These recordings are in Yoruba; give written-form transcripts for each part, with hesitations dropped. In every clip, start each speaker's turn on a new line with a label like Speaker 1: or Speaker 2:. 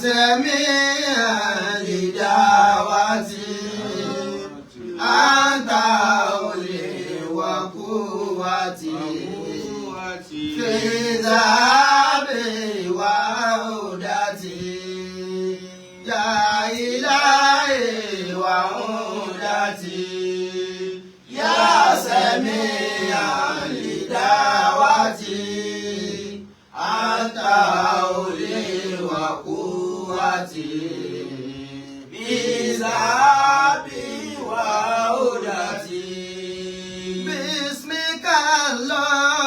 Speaker 1: سميعا لدعوتي أنت أولي وقوتي في ذهبي وعودتي يا إلهي وعودتي يا سميعا لدعوتي أنت أولي وقوتي بذهبي وعودتي باسمك الله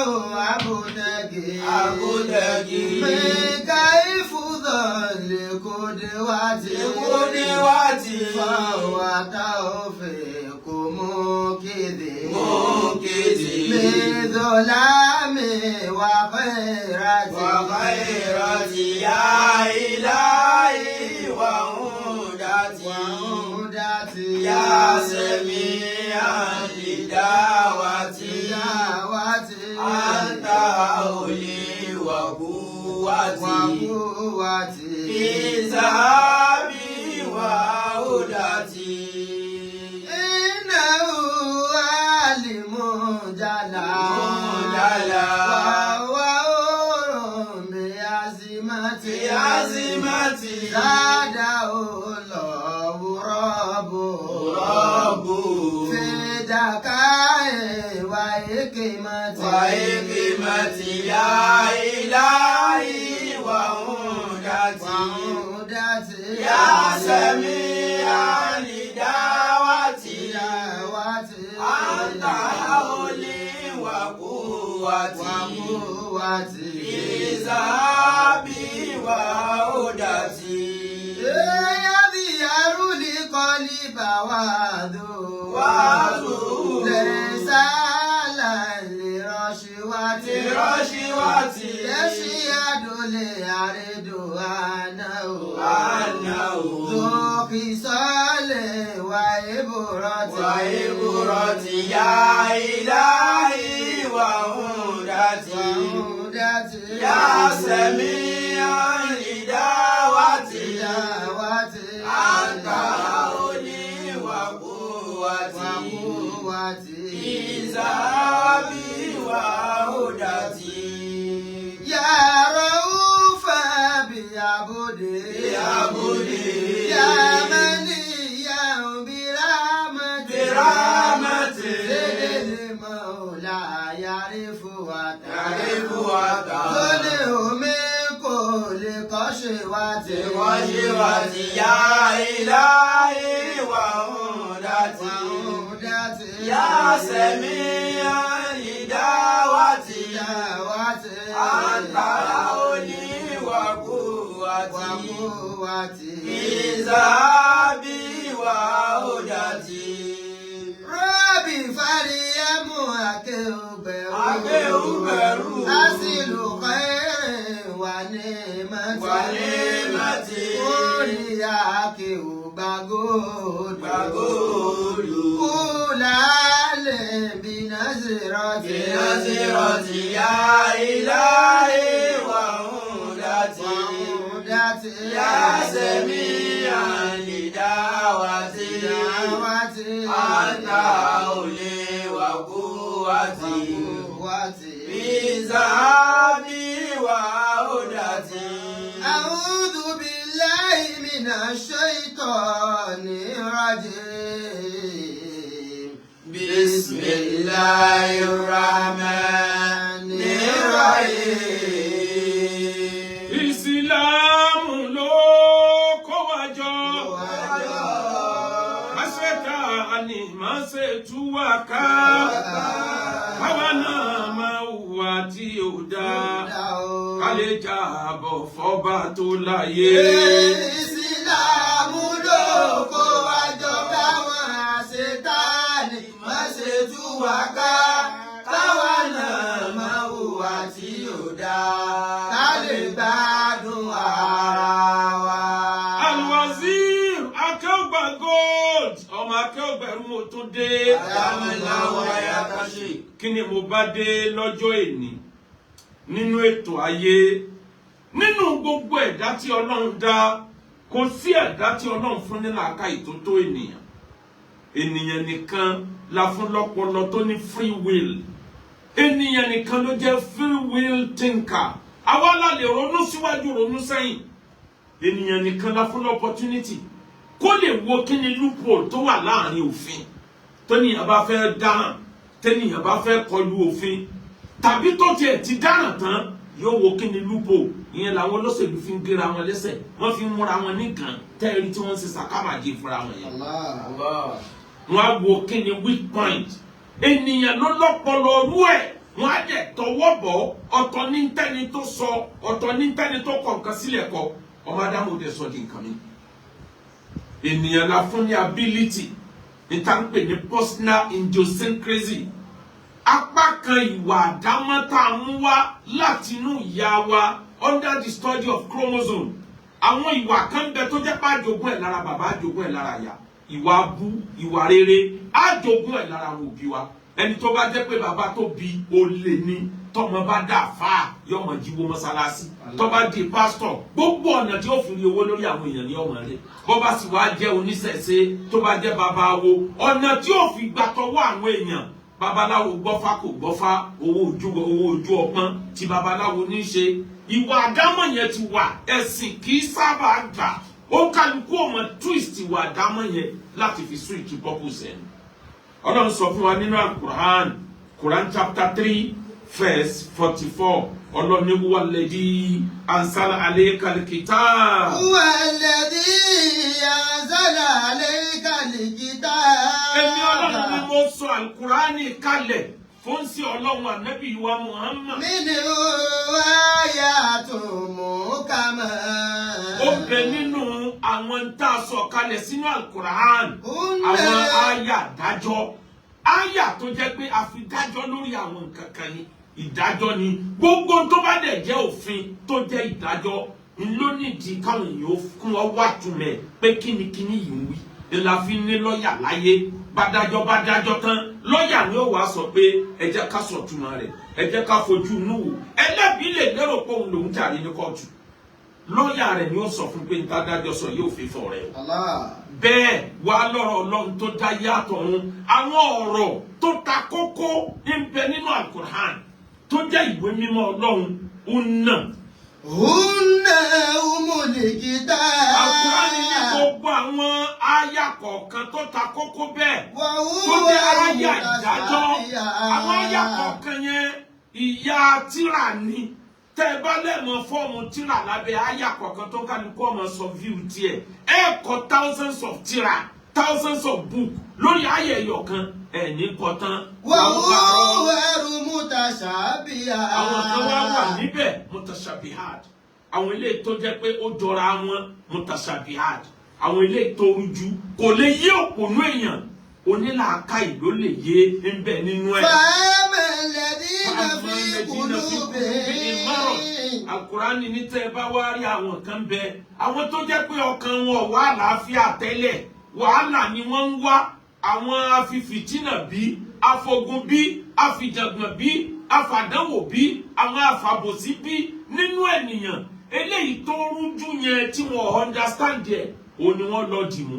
Speaker 1: أبتغي منك حفظا لقدوتي فهو توفيق مكذي من ظلام وخيرتي يا إلهي وعودتي يا سميعا لدعوتي أنت أولي وقوتي في ذهبي وعودتي إنه عالم جلال وهو بعزمتي زاده الله رب في ذكائي وحكمتي يا إلهي وعودتي يا سميعا لدعوتي أنت حولي وقوتي في ذهبي وعودتي يظهر لقلب وعدو ليس لرشوتي يشهد ليعرض عنه ذو خصال وعبرتي يا إلهي وعودتي يا سميعا لدعوتي أنت أولي وقوتي في ذهبي وعودتي يا رؤوف بعبدي يا منيا برحمتي المولى يعرف ظلم من كل قشوتي يا إلهي وعودتي يا سميعا لدعوتي أنت أولي وقوتي في ذهبي وعودتي ربي فريم أكبر أصل خير ونعمتي قولي أكبر قول علي بنظرتي يا إلهي وعودتي يا سميعا لدعوتي أنت أولي وقوتي في ذهبي وعودتي أعوذ بالله من الشيطان الرجيم بسم الله الرحمن الرحيم
Speaker 2: إسلام لو كواجو Mashetani masetuwaka Hawana mawati oda Kaleja abo foba to láyé
Speaker 1: Ìsìlámù ló kó wa jọ káwọn Ṣẹ̀tánì masetuwaka káwa náà máa hùwà tí ò dáa ká lè gbádùn ara wa.
Speaker 2: Al-Wazir Akeugba Gold ọmọ Akeugberu mo tún dé kí ni mo bá dé lọ́jọ́ èní nínú ètò ayé nínú gbogbo ẹ̀dá tí Ọlọ́run dá kò sí ẹ̀dá tí Ọlọ́run fún ní làákàyè tó tó ènìyàn. Ènìyàn nìkan la fún lọ́pọlọ tó ní free will. Ènìyàn nìkan ló jẹ́ free will thinker. Àwa la lè ronú síwájú ronú sẹ́yìn. Ènìyàn nìkan la fún opportunity kó lè wo kí ni loophole tó wà láàrin òfin. Tẹ́nìyàn bá fẹ́ dáràn, tẹ́nìyàn bá fẹ́ kọlu òfin, tàbí tó tiẹ̀ ti dáràn tán yóò wo kí ni loophole. Ìyẹn làwọn olóṣèlú fi ń gbéra wọn lẹ́sẹ̀, wọ́n fi ń múra wọn nìkan tẹ́ẹ̀rí tí wọ́n ń ṣe sàkámàjì fúnra wọn yẹn. Wọ́n á wo kí ni weak point. Ènìyàn ló lọ́pọlọ orú ẹ̀, wọ́n á dẹ̀ tọwọ́ bọ̀, ọ̀tọ̀ ní tẹ́ni tó sọ, ọ̀tọ̀ ní tẹ́ni tó kọ nǹkan sílẹ̀ kọ. Ọmọ Ádámù dẹ̀ sọ di nǹkan mi. Ènìyàn la fún ní ability ní tá ń pè ní personal idiosyncrasy. Apá kan ìwà àdámọ́ tá a mú wá látinú ìyá wa under the study of chromosome. Àwọn ìwà kan bẹ tó jẹ́ pé àjogún ẹ̀ lára bàbá, àjogún ẹ̀ lára ìyá. Ìwà abú, ìwà rere, àjogún ẹ̀ lára àwọn òbí wa. Ẹni tó bá jẹ́ pé bàbá tó bí olè ni, tọ́mọ bá dà fáà yọmọ jíwó mọ́sálásí, tó bá di pásítọ̀, gbogbo ọ̀nà tí ó fi rí owó lórí àwọn èèyàn ní ọmọ rẹ̀. Bó bá sì wá jẹ́ oníṣẹ̀ṣe, tó bá jẹ́ babawo, ọ̀nà tí ó fi gbà tọwọ́ àwọn èèyàn. Babaláwo gbọ́fá kò gbọ́fá, owó ojú ọpọ́n tí babaláwo ní ṣe. Ìwà àdámọ̀ yẹn ti wà, ẹ̀sìn kì í sábà gbà. Ó kálukú ọmọ twist ìwà àdámọ̀ yẹn láti fi switch purpose ẹ̀. Ọlọ́run sọ fún wa nínú Al-Quran, Quran chapter 3 verse 44. Ọlọ́run ní huwa alladhi anzala alayka al-kitab.
Speaker 1: Huwa alladhi anzala alayka al-kitab.
Speaker 2: Èmi Ọlọ́run ni mo sọ Al-Qur'ani kalẹ̀ fún sí Ọlọ́run Ànábì wa Muhammad.
Speaker 1: Minhu ayatun muhkamat.
Speaker 2: Ó bẹ nínú àwọn tá a sọ kalẹ̀ sínú Al-Qur'an. Àwọn àyà dájọ́. Àyà tó jẹ́ pé a fi dájọ́ lórí àwọn nǹkan kan ni. Ìdájọ́ ni gbogbo tó bá dẹ̀ jẹ́ òfin tó jẹ́ ìdájọ́ ló nídìí káwọn èèyàn kún ọ wá túmẹ̀ pé kíni yìí ń wí. Ìlà fi ní lọ́ọ̀yà láyé bá dájọ́ tán lọ́ọ̀yà ni ó wàá sọ pé ẹ jẹ́ ká sọ túmọ̀ rẹ̀, ẹ jẹ́ ká fojú inú wò. Ẹlẹ́bí lè lérò pé òun lòún jàre ní kóòtù, lọ́ọ̀yà rẹ̀ ni ó sọ fún pé níta dájọ́ sọ yóò fi fọ̀ rẹ̀. Bẹ́ẹ̀ wá lọ́rọ̀ Ọlọ́run tó dá yàtọ̀ òun, àwọn ọ̀rọ̀ tó ta kókó ń bẹ nínú Al-Qur'an tó jẹ́ ìwé mímọ́ Ọlọ́run Hunna
Speaker 1: umul kitab.
Speaker 2: Al-Qur'an ní gbogbo àwọn àyà kọ̀ọ̀kan tó ta kókó bẹ́ẹ̀ tó jẹ́ àyà ìdájọ́. Àwọn àyà kọ̀ọ̀kan yẹn ìyá tírà ni. Tẹ́ bá lẹ́mọ̀ fọ́ọ̀mù tírà lábẹ́ àyà kọ̀ọ̀kan tó kálukú ọmọ sọ view tiẹ̀. Ẹ kọ thousands of tírà, thousands of book lórí àyà ẹyọ kan. Ẹni kọtán.
Speaker 1: Wàhùn ẹrù mutashabiha.
Speaker 2: Àwọn kan wá wà níbẹ̀ mutashabihat. Àwọn ilé tó jẹ́ pé ó jọra wọn mutashabihat. Àwọn ilé tó rújú kò lè yé òpònú èèyàn. Onílàákàyè ló lè yé ń bẹ nínú ẹ̀.
Speaker 1: Fa'amalladhina fi qulubihim.
Speaker 2: Al-Qur'an ní tẹ́ bá wá rí àwọn kan bẹ. Àwọn tó jẹ́ pé ọkàn wọn wà àlàáfíà tẹ́lẹ̀. Wàhálà ni wọ́n ń wá. Àwọn afifìtínà bí, afogun bí, afìjàngbọ̀n bí, afàdánwò bí, àwọn afàbòsí bí nínú ènìyàn. Eléyìí tó rújú yẹn tí wọ́n understand ẹ̀, òun ni wọ́n lọ dì mú.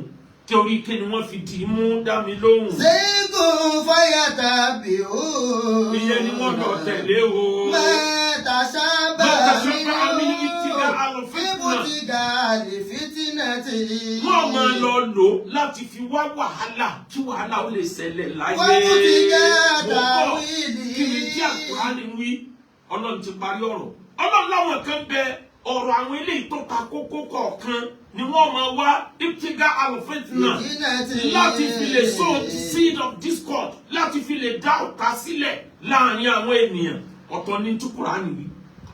Speaker 2: Torí kí ni wọ́n fi dì mú dá mi lóhùn.
Speaker 1: Zaygun fayatabi'un.
Speaker 2: Ìyẹn ni wọ́n lọ tẹ̀lé o.
Speaker 1: Matashabaha
Speaker 2: minhu ibtigha
Speaker 1: al-fitnati.
Speaker 2: Wọ́n máa lọ lò láti fi wá wàhálà kí wàhálà ó lè ṣẹlẹ̀ láyé.
Speaker 1: Wabtigha
Speaker 2: kí ni tí Al-Qur'an wí? Ọlọ́run ti parí ọ̀rọ̀. Ọlọ́run láwọn kan bẹ ọ̀rọ̀ àwọn eléyìí tó ta kókó kọ̀ọ̀kan ni wọ́n máa wá ibtigha al-fitna láti fi lè sow seed of discord, láti fi lè dá ọ̀tá sílẹ̀ láàrin àwọn ènìyàn. Ọ̀tọ̀ ní tí Kùránì wí,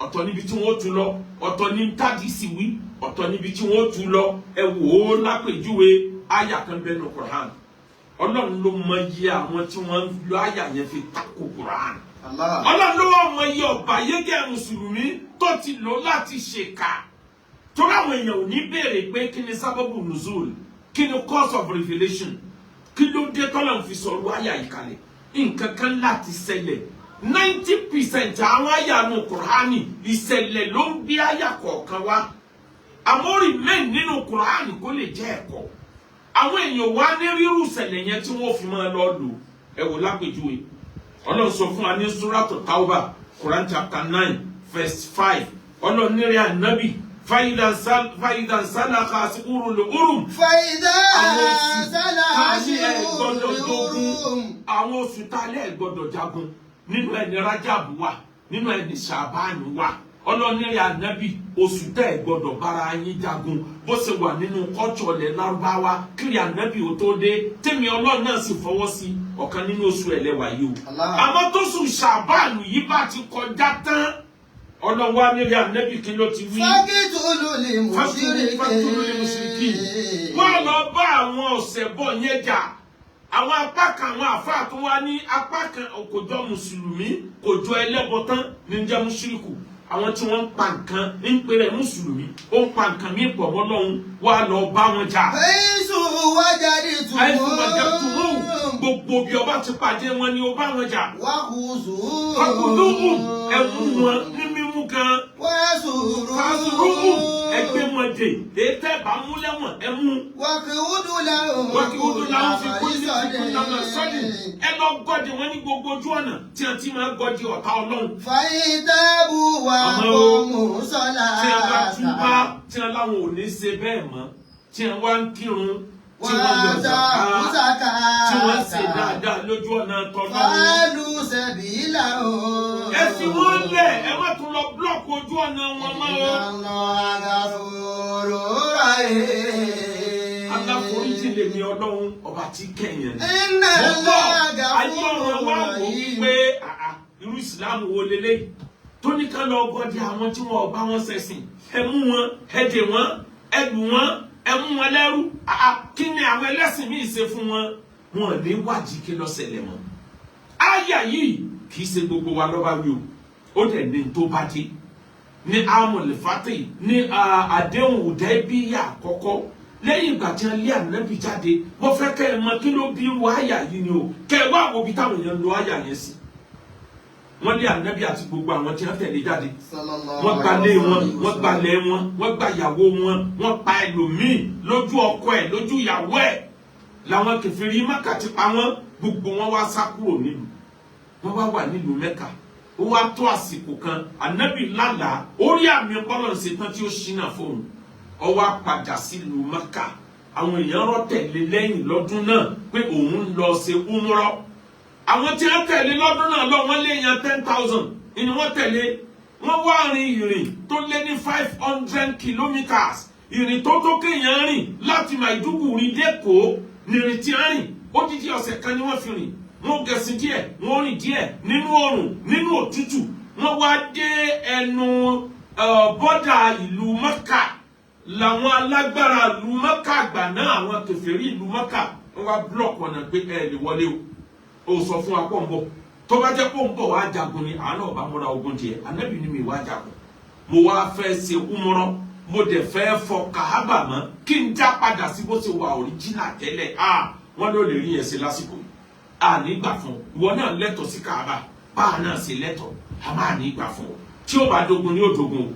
Speaker 2: ọ̀tọ̀ níbi tí wọ́n tú lọ, ọ̀tọ̀ ní tádìsì wí, ọ̀tọ̀ níbi tí wọ́n tú lọ. Ẹ wò ó lápèjúwe àyà kan bẹ́ẹ̀ nínú Kùránì. Ọlọ́run ló mọ iye àwọn tí wọ́n ń lo àyà yẹn fi tako Kùránì. Ọlọ́run ló wà mọ iye ọ̀bàyéjẹ́ mùsùlùmí tó ti lò láti ṣèkà. Torí àwọn èèyàn ò ní béèrè pé kí ni sábàbù nùzúl, kí ni cause of revelation, kí ló dé tọ́lọ̀ fi sọ̀rọ̀ àyà ìkàlẹ̀. Nǹkan kan láti ṣẹlẹ̀. 90% 90% àwọn àyà nínú Kùránì ìṣẹ̀lẹ̀ ló ń bí àyà kọ̀ọ̀kan wá àmọ́ remain nínú Kùránì kó lè jẹ́ ẹ̀kọ́ àwọn èèyàn wá ní rírú ìṣẹ̀lẹ̀ yẹn tí wọ́n fi máa lọ lò ẹ wò lápèjúwe Ọlọ́run sọ fún wa ní Suratu Tawbah Quran chapter 9 verse 5 Ọlọ́run ní rẹ̀ Ànábì فإذا سلخ أشهر الحرم
Speaker 1: فإذا سلخ أشهر الحرم
Speaker 2: àwọn oṣù tálẹ̀ gbọ́dọ̀ jagun nínú ẹni Rájàbù wà nínú ẹni Ṣàbánù wà ọlọ́nìrìn Ànábì oṣù tẹ́ gbọ́dọ̀ bára yín jagun bó ṣe wà nínú kọ́ọ̀tù ilẹ̀ Lárúbáwá kiri Ànábì ò tó dé tèmi Ọlọ́run náà sì fọwọ́ sí ọ̀kan nínú oṣù ẹlẹ́wà yìí o àmọ́ tó oṣù Ṣàbánù yìí bá ti kọjá tán Ọlọ́run wá nílé Ànábì kí ló ti wí.
Speaker 1: Faqtulu l-mushrikeen.
Speaker 2: Wọ́n lọ bá àwọn ọ̀ṣẹbọ yẹn jà àwọn apá kan àwọn àfáà tó wá ní apá kan kò jọ mùsùlùmí kò jọ ẹlẹ́bọ tán ní jẹ́ mùṣírìkù àwọn tí wọ́n ń pa nǹkan ń pè rẹ̀ mùsùlùmí ó ń pa nǹkan mí pọ̀ mọ́ Ọlọ́run wá lọ bá wọn jà.
Speaker 1: Haythu wajadtumuhum.
Speaker 2: Gbogbo bí ọba ti pàdé wọn ni ó bá wọn jà.
Speaker 1: Fakhuduhum.
Speaker 2: Ẹ mú wọn ní mímú kan.
Speaker 1: Wasuruhum.
Speaker 2: Ẹgbẹ́ wọn dè ètè bá mú lẹ́wọ̀n ẹ mú.
Speaker 1: Waqi'udu lahum
Speaker 2: fi kulli sọ́dìn. Ẹ lọ gọ́dì wọn ní gbogbo ojú ọ̀nà tí a ti máa gọ́dì ọ̀tá Ọlọ́run.
Speaker 1: Fa in tabu wa aqamu salata.
Speaker 2: Tí a bá túbá tí a láwọn ò ní ṣe bẹ́ẹ̀ mọ́ tí a wá ń kírun tí wọ́n yọ zàká tí wọ́n ṣe dáadáa lójú ọ̀nà tọ́lọ́run.
Speaker 1: Falu sabilahum.
Speaker 2: Ẹ fi wọ́n lẹ̀ ẹ má tún lọ búlọ̀kì ojú ọ̀nà wọn mọ́ o. Aláforíjì lèmi Ọlọ́run ọba tí kẹ̀yìn ni. Mo bọ̀ ayé ọ̀rọ̀ wa wò wípé irú ìsìlámù wo lélẹ́yìí tó ní ká lọ gọ́dì àwọn tí wọn ọba wọn ṣẹ̀sìn ẹ mú wọn ẹ dè wọn ẹ lù wọn ẹ mú wọn lẹ́rú kí ni àwọn ẹlẹ́sìn míì ṣe fún wọn wọn lè wádìí kí ló ṣẹlẹ̀ mọ́. Àyà yìí kì í ṣe gbogbo wa lọ́ba wí o ó dẹ̀ ní tó bá dé ní amọ̀lẹ́fàtì ní àdéhùn Hudaybiya àkọ́kọ́ lẹ́yìn ìgbà tí wọ́n lé Ànábì jáde wọ́n fẹ́ kẹ́ ẹ mọ kí ló bí irú àyà yìí ni o kẹ́ ẹ wá wo bí táwọn èèyàn lo àyà yẹn sí. Wọ́n lé Ànábì àti gbogbo àwọn tí wọ́n tẹ̀lé jáde wọ́n gbalé wọn wọ́n gbalẹ̀ wọn wọ́n gba ìyàwó wọn wọ́n pa ẹlòmíì lójú ọkọ ẹ̀ lójú ìyàwó ẹ̀ làwọn kèfèrí Mákà ti pa wọ́n gbogbo wọn wá sá kúrò nílùú wọ́n wá wà nílùú Mẹ́kà ó wá tó àsìkò kan Ànábì lálàá orí àmì ọpọlọ ṣetán tí ó ṣínà fóun ó wá padà sílùú Mẹ́kà àwọn èèyàn rọ́ tẹ̀lé lẹ́yìn lọ́dún náà pé òun ń lọ ṣe umrah àwọn tí wọ́n tẹ̀lé lọ́dún náà lọ wọ́n lé yan 10,000 ni wọ́n tẹ̀lé wọ́n wá rin ìrìn tó lé ní 500 kilometers ìrìn tó tó kéèyàn rìn láti Maiduguri dẹ́kọ̀ọ́ nìrìn tí a rìn ó dídí ọ̀sẹ̀ kan ni wọ́n fi rìn wọ́n gẹ̀sìn díẹ̀ wọ́n rìn díẹ̀ nínú oòrùn nínú òtútù wọ́n wá dé ẹnu bọ́dà ìlú Mẹ́kà làwọn alágbára ìlú Mẹ́kà àgbà náà àwọn kèfèrí ìlú Mẹ́kà wọ́n wá búlọ̀kì ọ̀nà pé ẹ lè wọlé o sọ fún wa pọ̀ ń bọ̀ tó bá jẹ́ pọ̀ ń bọ̀ wá jagun ni àánú ọba múra ogun tiẹ̀ Ànábì ni mi wá jagun mo wá fẹ́ ṣe umrah mo dẹ̀ fẹ́ fọ Kàábà mọ́ kí n já padà sí bó ṣe wà òríjìnà tẹ́lẹ̀ wọ́n ló lè rí yẹn ṣe lásìkò yìí nígbà fún ìwọ náà lẹ́tọ̀ọ́ sí Kàábà báà náà ṣe lẹ́tọ̀ọ́ a máa nígbà fún tí ó bá dogun ní òdogun o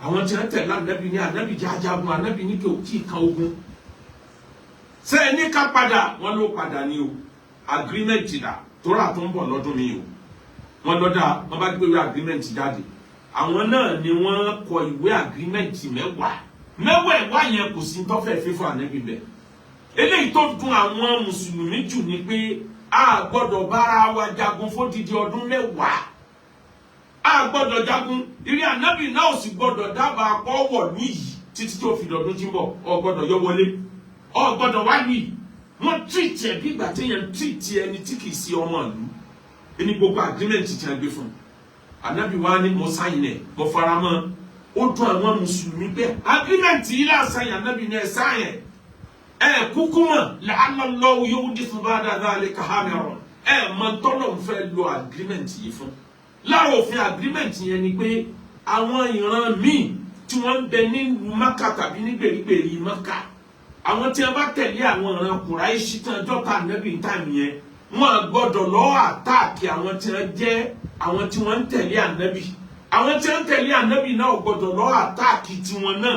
Speaker 2: àwọn tí wọ́n tẹ̀lé Ànábì ní Ànábì jẹ́ ajagun Ànábì ní kí o tí ì kan ogun ṣe é ní ká padà wọ́n ló padà ní o agreement da tóra tó ń bọ̀ lọ́dún mi o wọ́n lọ́dà wọ́n bá gbé agreement jáde àwọn náà ni wọ́n kọ ìwé agreement mẹ́wàá yẹn kò sí tó fẹ́ fífọ́ Ànábì bẹ̀ eléyìí tó dùn àwọn mùsùlùmí jù ni pé a gbọ́dọ̀ bára wa jagun fódìdí ọdún 10 a gbọ́dọ̀ jagun ìrí Ànábì náà ò sì gbọ́dọ̀ dábàá kọ́wọ̀ níyì títí tó fi dọ̀dún tí ń bọ̀ ọ gbọ́dọ̀ yọ wọlé ọ gbọ́dọ̀ wá níyì wọ́n treat ẹ̀ bí ìgbà téèyàn treat ẹni tí kìí sí ọmọ ìlú ẹni gbogbo agreement tí a gbé fún Ànábì wa ní mo sáyìn ẹ̀ mo fara mọ́ ó dùn àwọn mùsùlùmí bẹ́ẹ̀ agreement yìí láàsáyìn Ànábì ní ẹ̀ sáyìn kúkú mọ̀ la'allallahu yuhdithu ba'da dhalika amran mọ̀ tọ́lọ̀ ń fẹ́ lo agreement yìí fún lára òfin agreement yẹn ni pé àwọn ìran míì tí wọ́n ń bẹ nílùú Mákà tàbí ní gbèrígbèrí Mákà àwọn tí wọ́n bá tẹ̀lé àwọn ìran Kùráíṣì tán jọ́ta Ànábì táìmù yẹn wọ́n gbọ́dọ̀ lọ àtáàkì àwọn tí wọ́n jẹ́ àwọn tí wọ́n ń tẹ̀lé ànábì àwọn tí wọ́n ń tẹ̀lé ànábì náà ò gbọ́dọ̀ lọ àtáàkì tiwọn náà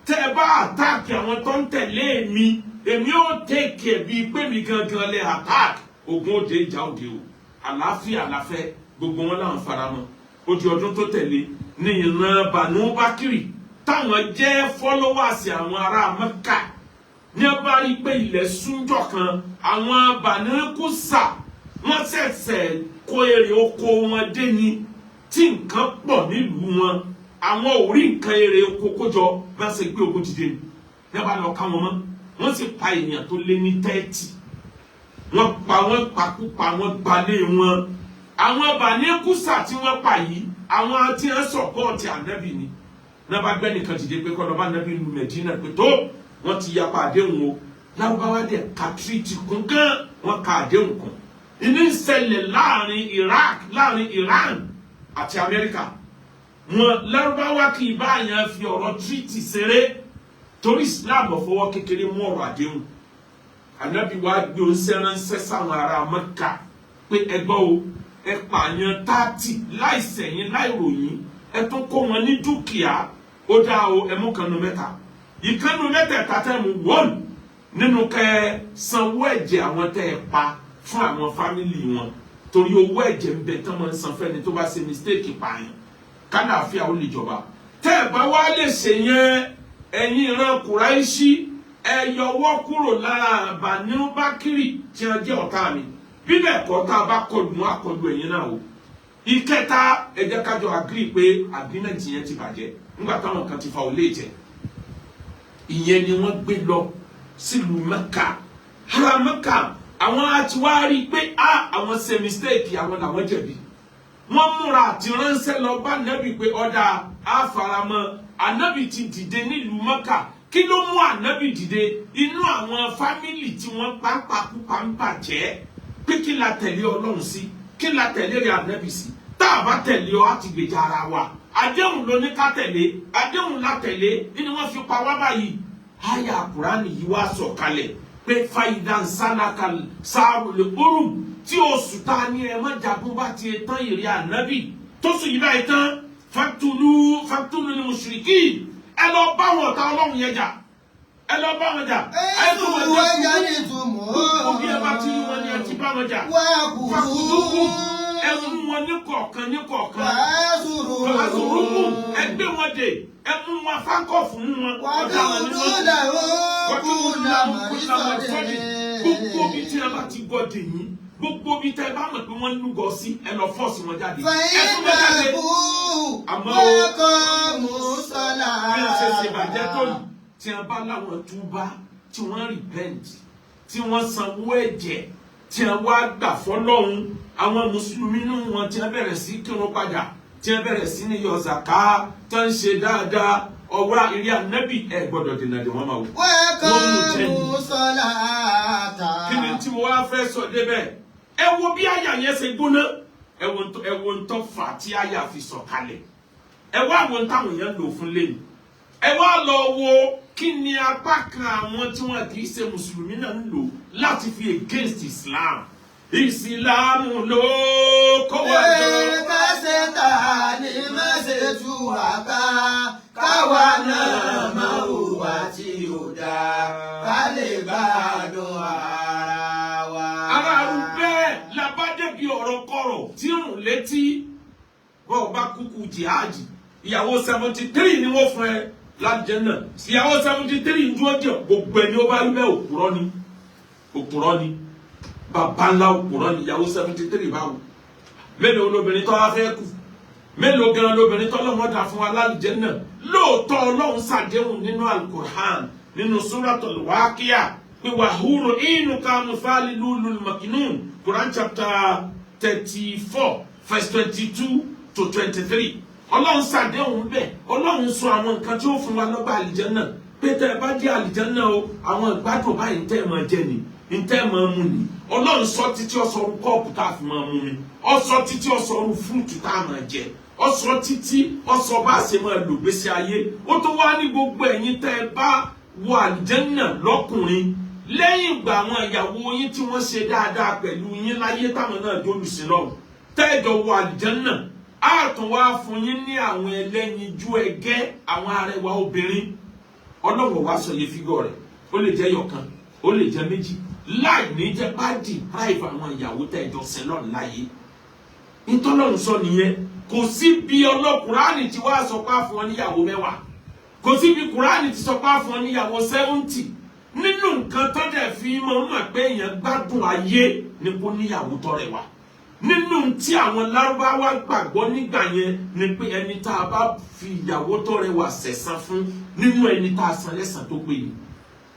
Speaker 2: tẹ́ ẹ bá àtáàkì àwọn tó ń tẹ̀lé mi èmi ò tẹ̀kẹ̀ bíi pé mi gangan lè àtáàkì ogun òde ìjà òde o àlàáfíà àlàfẹ́ gbogbo wọn làwọn faramọ́ ó di ọdún tó tẹ̀lé ní ìran Banu Bakiri táwọn jẹ́ followers àwọn ará Mẹ́kà ní a bá rí pé ilẹ̀ súnjọ́ kan àwọn Banu Kusa wọ́n ṣẹ̀ṣẹ̀ kó èrè oko wọn dé ni tí nǹkan pọ̀ nílùú wọn àwọn ò rí nǹkan èrè oko kójọ bá ṣe gbé ogun dìde ní a bá lọ ká wọn mọ́ wọ́n sì pa èèyàn tó lé ní 30 wọ́n pa wọ́n pakúpa wọ́n gbalé wọn àwọn Banu Kusa tí wọ́n pa yìí àwọn tí wọ́n sọ̀pọ̀tì ànábì ni náà bá gbẹ́ nìkan dìde pé kọ́ lọ́ba ànábì lu Mẹ̀dínà pé tó wọ́n ti yapa àdéhùn o lárúbáwá dẹ̀ ka tírìtì kún gan wọ́n ka àdéhùn kún ìní ń ṣẹlẹ̀ láàrin Iraq láàrin Iran àti Amẹ́ríkà wọn lárúbáwá kì í bá yẹn fi ọ̀rọ̀ tírìtì ṣeré torí Islam ọ̀fọwọ́ kékeré mú ọ̀rọ̀ àdéhùn ànábì wa gbé oúnjẹ ránṣẹ́ sáwọn ará Mẹ́kà pé ẹgbọ́ o ẹ pààyàn 30 láìsẹ̀yìn láìròyìn ẹ tún kó wọn ní dúkìá ó dáa o ẹ mú kanu mẹ́ta ìkanu mẹ́tẹ̀ẹ̀ta tẹ́ mu wọ́n nínú kẹ́ sanwó ẹ̀jẹ̀ àwọn tẹ́ ẹ pa fún àwọn fámìlì wọn torí owó ẹ̀jẹ̀ ń bẹ tán máa ń san fẹ́ni tó bá ṣe mistake pààyàn kálàáfíà ó lè jọba tẹ́ ẹ bá wá lè ṣe yẹn ẹ̀yin ìran Kùráìṣì ẹ yọwọ́ kúrò lára Banu Bakiri tí wọ́n jẹ́ ọ̀tá mi bíbẹ̀ kọ́ tá a bá kọlù wọn àkọlù ẹ̀yin náà o ìkẹta ẹ jẹ́ kájọ agree pé agreement yẹn ti bàjẹ́ nígbà táwọn kan ti fa olè jẹ ìyẹn ni wọ́n gbé lọ sílùú Mẹ́kà ara Mẹ́kà àwọn àti wá rí pé àwọn ṣe mistake àwọn làwọn jẹ̀bi wọ́n múra àti ránṣẹ́ lọ bá ànábì pé ọ̀dà àfaramọ́ ànábì ti dìde nílùú Mẹ́kà kí ló mú ànábì dìde inú àwọn fámìlì tí wọ́n pàápàá ń bàjẹ́ pé kí la tẹ̀lé Ọlọ́run sí kí la tẹ̀lé rẹ̀ ànábì sí tá a bá tẹ̀lé ọ àti gbèjà ara wa àdéhùn ló ní ká tẹ̀lé àdéhùn la tẹ̀lé ni wọ́n fi pa wá báyìí àyà Kùránì yìí wá sọ̀kalẹ̀ pé fàyídà sálàkà sáàrù lè kórùn tí oṣù tá a ní ẹ má jagun bá ti tán ìrì ànábì tó sùn yìí báyìí tán fàtúlù ní mùsùlùkì ẹ lọ bá wọn ta Ọlọ́run yẹn jà ẹ lọ bá wọn jà ẹ tó wọn jà kúrú bí ẹ bá ti rí wọn ni ẹ ti bá wọn jà fàkùdùkù ẹ mú wọn ní kọ̀ọ̀kan fàásùrùkù ẹ gbé wọn dè ẹ mú wọn fákọ̀fù mú wọn ọ̀dà wọn ni wọn gbogbo bí tí ẹ bá ti gbọ́ dè yín gbogbo bí tẹ bá mọ̀ pé wọ́n ń lúgọ sí ẹ lọ fọ́ọ̀sì wọn jáde ẹ tún wọn jáde àmọ́ bí ẹ ṣe ṣèbàjẹ́ tó yìí tí wọ́n bá láwọn túbá tí wọ́n repent tí wọ́n sanwó ẹ̀jẹ̀ tí wọ́n wá gbà fọ́lọ́hun àwọn mùsùlùmí nínú wọn tí wọ́n bẹ̀rẹ̀ sí kírun padà tí wọ́n bẹ̀rẹ̀ sí ní yọ zàká tó ń ṣe dáadáa ọwọ́ ìrí ànábì ẹ gbọ́dọ̀ dènà dè wọ́n máa wò. kí ni tí mo wá fẹ́ sọ débẹ̀ ẹ wo bí àyà yẹn ṣe gbóná ẹ wo ń tọ́ fà tí àyà fi sọ̀ kalẹ̀ ẹ wá wo ń táwọn yẹn lò fún lẹ́nu ẹ wá lọ wo kí ni apá kan àwọn tí wọn kì í ṣe mùsùlùmí náà ń lò láti fi against Islam ìsìlámù ló kó wá jọ.
Speaker 1: kásẹ̀ tà ní mẹ́sẹ̀ tú àká káwa náà máa hùwà tí ò dáa ká lè gbádùn ara wa.
Speaker 2: ara rú bẹ́ẹ̀ labádẹ́bí ọ̀rọ̀ kọ̀rọ̀ tí rùn létí bọ́ọ̀ bá kúkú jihadi ìyàwó 73 ni wọ́n fún ẹ lájẹ́nà ìyàwó 73 ń dúró jẹ́ gbogbo ẹni ó bá rí bẹ́ẹ̀ òpùrọ́ ni bàbá ńlá òpùrọ́ ni ìyàwó 73 báwo mélòó lóbìnrin tó wá fẹ́ kù mélòó gan lóbìnrin tó lọ́wọ́ dà fún wa lájẹ́nà lóòótọ́ Ọlọ́run ṣàdéhùn nínú Al-Qur'an nínú Suratul Waqi'a pé wàhúrò inú kanu fáálí lulul makinun Quran chapter 34 verse 22 to 23 Ọlọ́run ṣàdéhùn bẹ́ẹ̀ Ọlọ́run sọ àwọn nǹkan tí ó fún wa lọ́gbà àlìjẹ́nà pé tẹ́ ẹ bá jẹ́ àlìjẹ́nà o àwọn ìgbádùn báyìí tẹ́ ẹ máa jẹ ni tẹ́ ẹ máa mú ni Ọlọ́run sọ títí ọ̀sọ̀rù kọ́ọ̀pù tá a fi máa mú mi ọ̀sọ títí ọ̀sọ̀rù fúrúùtù tá a máa jẹ ọ̀sọ títí ọ̀sọ bá a ṣe máa lò gbèsè ayé ó tó wá ní gbogbo ẹ̀yin tẹ́ ẹ bá wọ àlìjẹ́nà lọ́kùnrin lẹ́yìn ìgbà àwọn ìyàwó yín tí wọ́n ṣe dáadáa pẹ̀lú yín láyé táwọn náà dólùsí lọ́run tẹ́jọ wọ àlìjẹ́nnà á tún wá fún yín ní àwọn ẹlẹ́yinjú ẹgẹ́ àwọn arẹwà obìnrin Ọlọ́run wá sọ yẹ fígọ̀ rẹ̀ ó lè jẹ́ yọ̀kan ó lè jẹ́ méjì láì ní jẹ́ bá deprive àwọn ìyàwó tẹ́jọ sẹ́lọ̀n láyé ìtọ́lọ́run sọ nìyẹn kò sí bí Kùránì ti wá sọ pé á fún ọ níyàwó 10 kò sí bí Kùránì ti sọ pé á fún ọ níyàwó 70 nínú nǹkan tó dẹ̀ fi mọ̀ pé èèyàn gbádùn ayé ni kó níyàwó tó rẹwà nínú tí àwọn Lárúbáwá gbàgbọ́ nígbà yẹn ni pé ẹni tá a bá fi ìyàwó tó rẹwà sẹ̀san fún nínú ẹni tá a san lẹ́san tó péye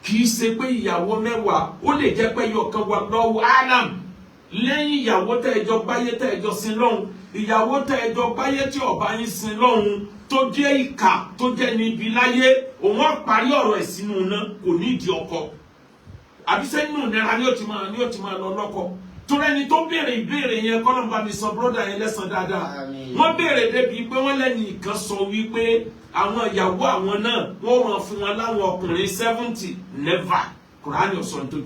Speaker 2: kì í ṣe pé ìyàwó 10 ó lè jẹ́ pé yọkan wà lọ́wọ́ Adam lẹ́yìn ìyàwó tẹ́ẹ̀jọ gbáyé tẹ́ẹ̀jọ sin lọ́hùn ìyàwó tẹ́ẹ̀jọ gbáyé tí ọba yín sin lọ́hùn tó jẹ́ ìkà tó jẹ́ níbi láyé òun á parí ọ̀rọ̀ ẹ̀ sínú iná kò ní ìdí ọkọ àbíṣẹ́ nínú ìnira ni ó ti máa lọ lọ́kọ torí ẹni tó béèrè ìbéèrè yẹn kọ́nà bá mi sọ bọ́dà yẹn lẹ́sàn dáadáa wọ́n béèrè débi pé wọ́n lẹ́nu ìkan sọ wípé àwọn ìyàwó àwọn náà wọ́n máa fún wọn láwọn ọkùnrin 70 never Kùránì ọ̀sán tó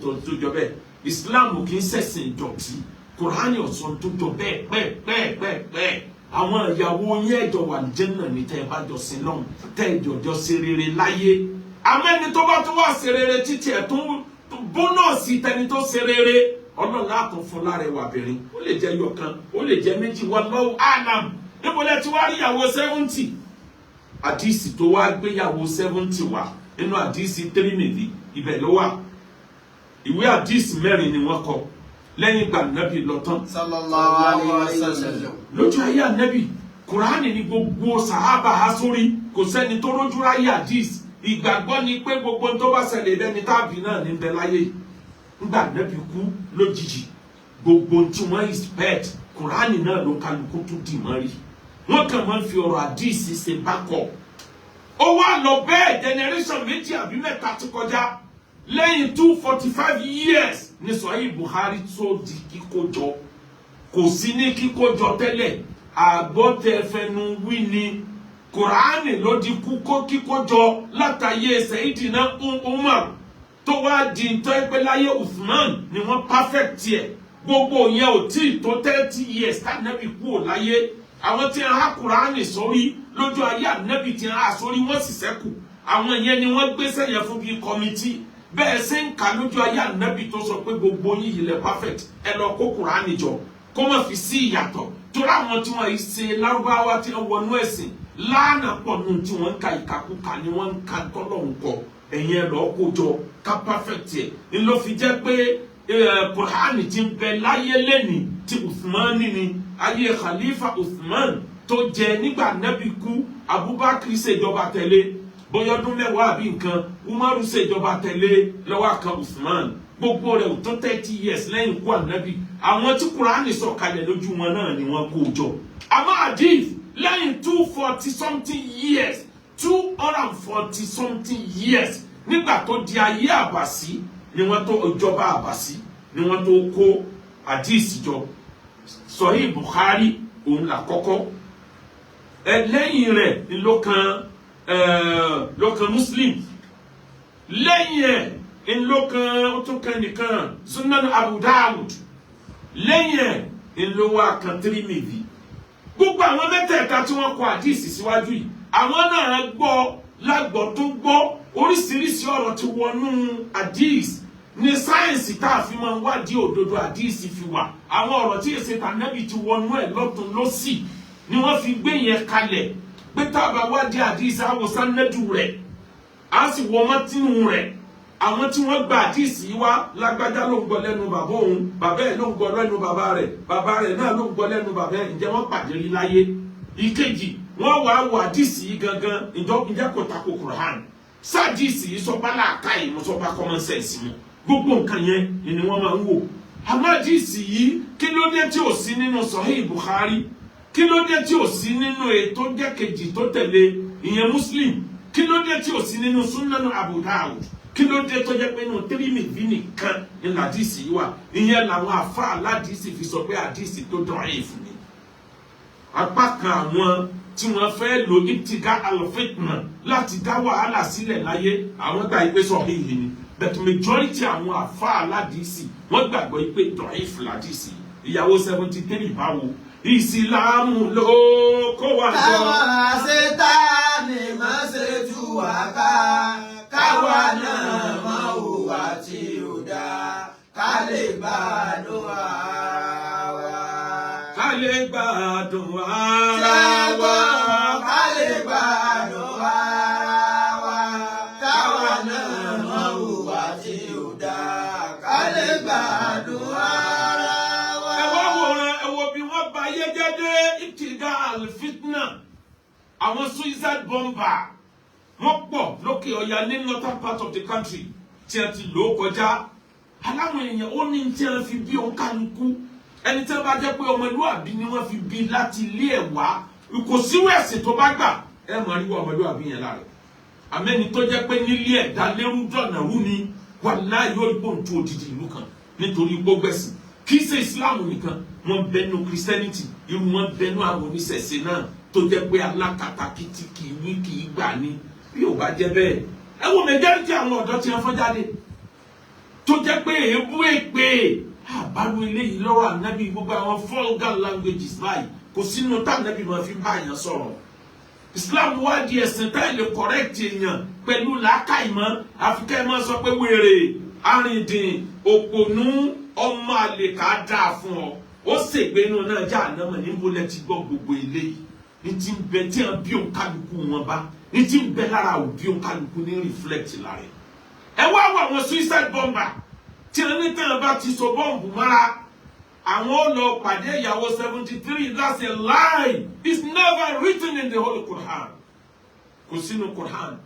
Speaker 2: jọ bẹ́ẹ̀ Islam kì í ṣẹ̀sìn ìdọ̀tí Kùránì ọ̀sán tó jọ bẹ́ẹ̀ pẹ́ẹ́pẹ́ẹ́pẹ́ẹ́ àwọn ìyàwó yẹn ẹ̀jọ̀ wà Jánnà ní tẹ́ ẹ bá jọ sí lọ́hùn tẹ́ ẹ jọjọ́ ṣe rere láyé àmọ́ ẹni tó bá tún wá ṣe rere títí ẹ̀ tún bónọ́ọ̀sì tẹni tó ṣe rere Ọlọ́run látún fún lárẹwà bìnrin ó lè jẹ́ yọkan ó lè jẹ́ méjì wallahu a'lam níbo lẹ ti wá rí ìyàwó 70 àdìsí tó wá gbéyàwó 70 wá nínú àdìsí Tirmidhi ibẹ̀ ló wà ìwé àdìsí 4 ni wọ́n kọ lẹ́yìn ìgbà Nábì lọ tán
Speaker 1: sallallahu alaihi wasallam
Speaker 2: lójú ayé Ànábì Kùránì ní gbogbo sàhábà há sórí kò sẹ́ni tó rójú ráyé àdìsí ìgbàgbọ́ ni pé gbogbo tó bá ṣẹlẹ̀ lẹ́ni tàbí náà ní bẹ láyé nígbà Nábì kú lójijì gbogbo tí wọ́n expect Kùránì náà ló kálukú tó dì mọ́ rí wọ́n kàn máa ń fi ọ̀rọ̀ àdìsí ṣe bákọ̀ ó wá lọ bẹ́ẹ̀ generation 2 àbí 3 ti kọjá lẹ́yìn 245 years ní Sahih Bukhari tó di kíkójọ kò sí ní kíkójọ tẹ́lẹ̀ àgbọ́tẹ̀fẹnu wí ni Kùránì ló di kíkójọ látàyè Sayyidina Umar tó wá di ìtọ́ láyé Uthman ni wọ́n perfect ẹ̀ gbogbo yẹn ò tí tó 30 years tánàbí kú ò láyé àwọn tí wọ́n há Kùránì sórí lójú ayé Ànábì tí wọ́n há sórí wọ́n sì ṣẹ́kù àwọn yẹn ni wọ́n gbé sẹ́yẹ fún bí kọ́mítì bẹ́ẹ̀ ṣe ń kà lójú ayé Ànábì tó sọ pé gbogbo yín yìí lẹ perfect ẹ lọ kó Kùránì jọ kó má fi sí ìyàtọ̀ torí àwọn tí wọ́n ṣe Lárúbáwá tí wọ́n wọnú ẹ̀sìn lánàá pọ̀ nù tí wọ́n ń ka ìkàkùkà ni wọ́n ń ka tọ́lọ́hun kọ ẹ̀yin ẹ lọ kó jọ ká perfect ẹ̀ ń lọ fi jẹ́ pé Kùránì ti ń bẹ láyé lẹ́ni tí Uthman ni ayé Khalifa Uthman tó jẹ nígbà Nábì kú Abubakar ṣèjọba tẹ̀lé bóyá ọdún 10 àbí nǹkan Umaru ṣèjọba tẹ̀lé lọ́wọ́ kan Uthman gbogbo rẹ̀ ò tó 30 years lẹ́yìn ikú Ànábì àwọn tí Kùránì sọ̀kalẹ̀ lójú wọn náà ni wọ́n kó jọ àmọ́ hadith lẹ́yìn 240 something years 240 something years nígbà tó di ayé Àbàsí ni wọ́n tó ìjọba Àbàsí ni wọ́n tó kó hadith jọ Sahih Bukhari òun là kọ́kọ́ lẹ́yìn rẹ̀ ló kan Muslim lẹ́yìn ẹ̀ ló kan tó kan nìkan Sunan Abu Dawud lẹ́yìn ẹ̀ ló wá kan Tirmidhi gbogbo àwọn mẹ́tẹ̀ẹ̀ta tí wọ́n kọ àdìsí síwájú yìí àwọn náà gbọ́ lágbọ́ tó gbọ́ oríṣiríṣi ọ̀rọ̀ tí wọnú àdìsí ní sáyẹ̀nsì tá a fi máa ń wádìí òdodo àdìsí fi wà àwọn ọ̀rọ̀ tí èsì tànàbì ti wọnú ẹ̀ lọ́tún lọ́sì ni wọ́n fi gbé yẹn kalẹ̀ pé tá a bá wádìí àdìsí àwòsàn nẹ́dù rẹ̀ á sì wọ mọ́tínú rẹ̀ àwọn tí wọ́n gba àdìsí wá lágbájá ló ń gbọ́ lẹ́nu bàbá òun bàbá ẹ̀ ló ń gbọ́ lẹ́nu bàbá rẹ̀ náà ló ń gbọ́ lẹ́nu bàbá ẹ̀ ǹjẹ́ wọ́n pàdé rí láyé ìkejì wọ́n wá wọ àdìsí yìí gangan ǹjẹ́ kò tako Kùránì sáàdìsí yìí sọ bá làákà yìí mo sọ bá common sense mu gbogbo nǹkan yẹn ni wọ́n máa ń wò àmọ́ àdìsí yìí kí ló dé tí ò sí nínú Sahih Bukhari kí ló dé tí ò sí nínú ètò jẹ́ kejì tó tẹ̀lé ìyẹn Muslim kí ló dé tí ò sí nínú Sunan Abu Dawud kí ló dé tó jẹ́ pé inú Tirmidhi nìkan ní àdìsí yìí wà ìyẹn làwọn àfa aládìsí fi sọ pé àdìsí tó da'if ni apá kan àwọn tí wọ́n fẹ́ lo ibtiga al-fitna láti dá wàhálà sílẹ̀ láyé àwọn gbà pé sahih ni but majority àwọn àfa aládìsí wọ́n gbàgbọ́ pé da'if ládìsí ìyàwó 73 báwo ìsìlámù ló kó wa jọ.
Speaker 1: káwọn Sátánì má ṣe tú wa ká káwa náà má hùwà tí ò dáa ká lè gbádùn ara wa.
Speaker 2: ká lè gbádùn ara wa.
Speaker 1: ká lè gbádùn ara wa. káwa náà má hùwà tí ò dáa ká lè gbádùn ara wa.
Speaker 2: ẹ wá wòran ẹ wo bí wọ́n bá yé jẹ́jẹ́ ìtìgá àlùfítnà àwọn suicide bomber wọ́n pọ̀ lókè ọ̀yà ní northern part of the country tí a ti lò ó kọjá aláwọn èèyàn ó ní tí a fi bí òǹkàlùkù ẹni tí wọ́n bá jẹ́ pé ọmọlúwàbí ni wọ́n fi bí láti ilé ẹ̀ wá kò síwú ẹ̀sìn tó bá gbà ẹ mọ̀ níwọ̀ ọmọlúwàbí yẹn lára àmẹ́ni tó jẹ́ pé nílé ẹ̀dá lérú dọ̀nà rú ni wàláhì yóò gbóhùn tó odidi ìlú kan nítorí gbógbẹ̀sìn kì í ṣe Islam nìkan wọ́n bẹnu Christianity irú wọn bẹnu àwọn oníṣẹ̀ṣe náà tó jẹ́ pé alákatakítí kì í wí kì í gbà ní bí ò bá jẹ́ bẹ́ẹ̀ ẹ wo majority àwọn ọ̀dọ́ tí wọ́n fọ́n jáde tó jẹ́ pé èébú èpè àbárò eléyìí lọ́wọ́ ànábì gbogbo àwọn vulgar languages báyìí kò sínú tá ànábì máa fi bá èèyàn sọ̀rọ̀ Islam wá di ẹ̀sìn tá lè correct èèyàn pẹ̀lú làákàìmọ́ àfikẹ́ ẹ̀ máa sọ pé wèrè arìndìn òpònú ọmọ àlè ká dáa fún ọ ó ṣègbénu náà já ànámọ̀ níbo lẹ ti gbọ́ gbogbo eléyìí ní ti ń bẹ tí wọn bí òǹkàlùkù wọn bá ní ti ń bẹ lára òbí òǹkàlùkù ní reflect lára ẹ wá wọ àwọn suicide bomber tí wọn ní tẹ́lẹ̀ bá ti so bọ́ǹbù mọ́ra àwọn ò lọ pàdé ìyàwó 73 that's a lie it's never written in the Holy Quran kò sínú Quran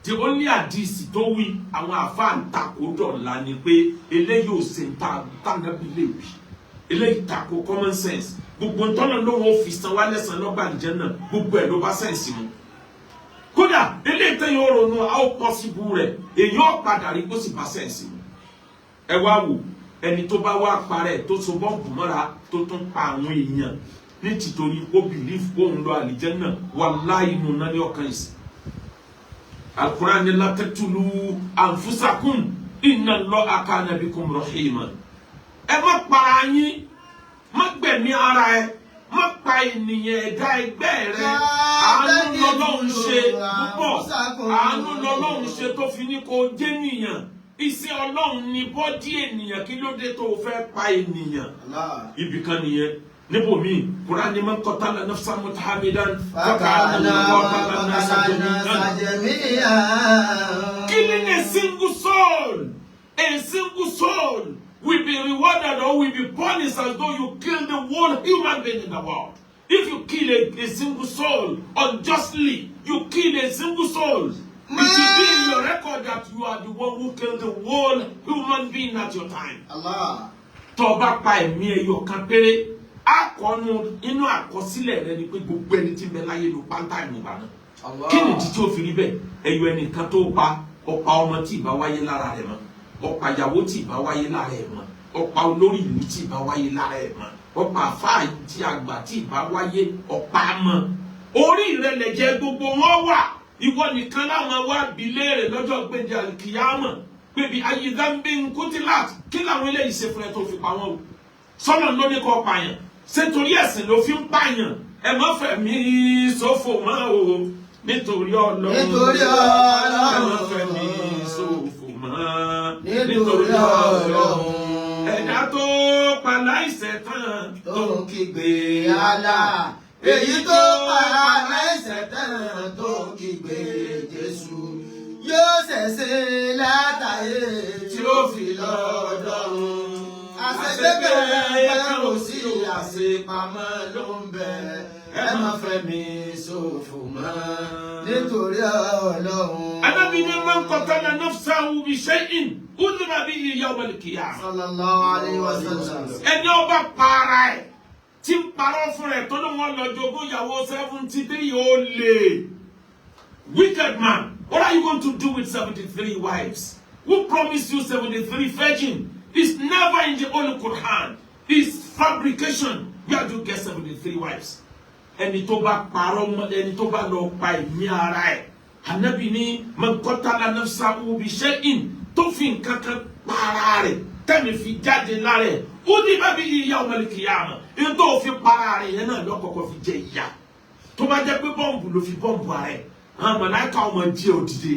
Speaker 2: the only hadith tó wí àwọn àfáà ń takò dọ̀la ni pé eléyìí ò ṣe ń ta tànàbí lè wí eléyìí takò common sense gbogbo ntọ́nà ló wọ́n fi san wá lẹ́sàn lọ́gbà ìjẹ́ náà gbogbo ẹ̀ ló bá sẹ́ǹsì mu kódà eléyìí tẹ́yìn ó ronú how possible rẹ̀ èyí ó padà rí kó sì bá sẹ́ǹsì mu ẹ wá wò ẹni tó bá wá parẹ́ tó so bọ́ǹbù mọ́ra tó tún pa àwọn èèyàn ní tìtorí ó bìlífù kóun lọ àlìjẹ́ náà wallahi inú náà ní ọkàn ìsìn Al-Qur'an la taqtulu anfusakum inna Allaha kana bikum rahima ẹ má para yín má gbẹ̀mí ara ẹ má pa ènìyàn ẹ̀dá ẹgbẹ́ rẹ àánú lọ́lọ́run ṣe púpọ̀ àánú lọ́lọ́run ṣe tó fi ní kó jẹ́ nìyàn iṣẹ́ Ọlọ́run ní bọ́dí ènìyàn kí ló dé tó fẹ́ pa ènìyàn ibì kan nìyẹn níbo mi Kùránì man qatala nafsan muta'ammidan faka'annama qatala an-nasa jami'an. Killing a single soul will be rewarded or will be punished as though you killed the whole human being in the world. If you kill a single soul unjustly, you kill a single soul. It should be in your record that you are the one who killed the whole human being at your time.
Speaker 1: Allah.
Speaker 2: Tó bá pa ẹ̀mí ẹyọ kan péré, àkọ́nú inú àkọsílẹ̀ rẹ ni pé gbogbo ẹni tí ń bẹ láyé ló pátá ìmúba náà. Kí ni ìdí tí ó fi rí bẹ́ẹ̀? Ẹyọ ẹnìkan tó pa ọ̀pá ọmọ tí ìbá wáyé lára rẹ̀ mọ́. Ọ̀pá ìyàwó tí ìbá wáyé lára ẹ̀ mọ́. Ọ̀pá olórí ìlú tí ìbá wáyé lára ẹ̀ mọ́. Ọ̀pá àfáà tí àgbà tí ìbá wáyé ọ̀pá mọ́. Orí ìrẹ̀lẹ̀ jẹ́ gbogbo wọn wà. Ìwọ nìkan láwọn wá bi léèrè lọ́jọ́ gbèǹdé àlùkìyámọ̀ pé bí ayé dáńbé ń kútìlát kí làwọn eléyìí ṣe fún ẹ tó fi pa wọn o. Sọ́nà ló ní kó pààyàn. Ṣé torí ẹ̀sìn ló fi ń pààyàn? Ẹ má fẹ̀mí ṣòfò mọ́ o. Nítorí Ọlọ́run.
Speaker 1: Nítorí Ọlọ́run.
Speaker 2: Ẹ má fẹ̀mí ṣòfò mọ́. Nítorí Ọlọ́run. Ẹ̀dá tó pa láìṣẹ̀ tán
Speaker 1: tó ń kígbe Allah. Èyí tó pa láìṣẹ̀ tán tó ń kígbe Jésù. Yóò ṣẹ̀ṣẹ̀ látàyè tí ó fi lọ́dọ̀run. Àṣegbẹ́gbẹ́ kan ò sí àṣepamọ́ ló ń bẹ. Ẹ má fẹ̀mí ṣòfò mọ́ nítorí Ọlọ́run.
Speaker 2: Ànábì ní man qatala nafsahu bi shay'in udhira bihi yawm al-qiyamah.
Speaker 1: Sallallahu alayhi wa sallam.
Speaker 2: Ẹni ó bá para ẹ̀ tí ń parọ́ fún rẹ̀ tó ló wọ́n lọ jogún ìyàwó 73 ó lè. Wicked man, what are you going to do with 73 wives? Who promised you 73 virgin? It's never in the Holy Quran. It's fabrication. Where do you get 73 wives? Ẹni tó bá parọ́ mọ́ ẹni tó bá lọ pa ẹ̀mí ara ẹ̀. Ànábì ní man qatala nafsahu bi shay'in tó fi nǹkan kan para rẹ̀ tẹ́mi fi jáde lára ẹ̀ ó ní bá bí ìyá ọmọlẹ̀ kìyàmà ní tó fi para rẹ̀ yẹn náà lọ́kọ̀ọ̀kọ̀ fi jẹ ìyá tó bá jẹ́ pé bọ́ǹbù ló fi bọ́ǹbù ara ẹ̀ àwọn màláíkà ọmọ jí òdìdé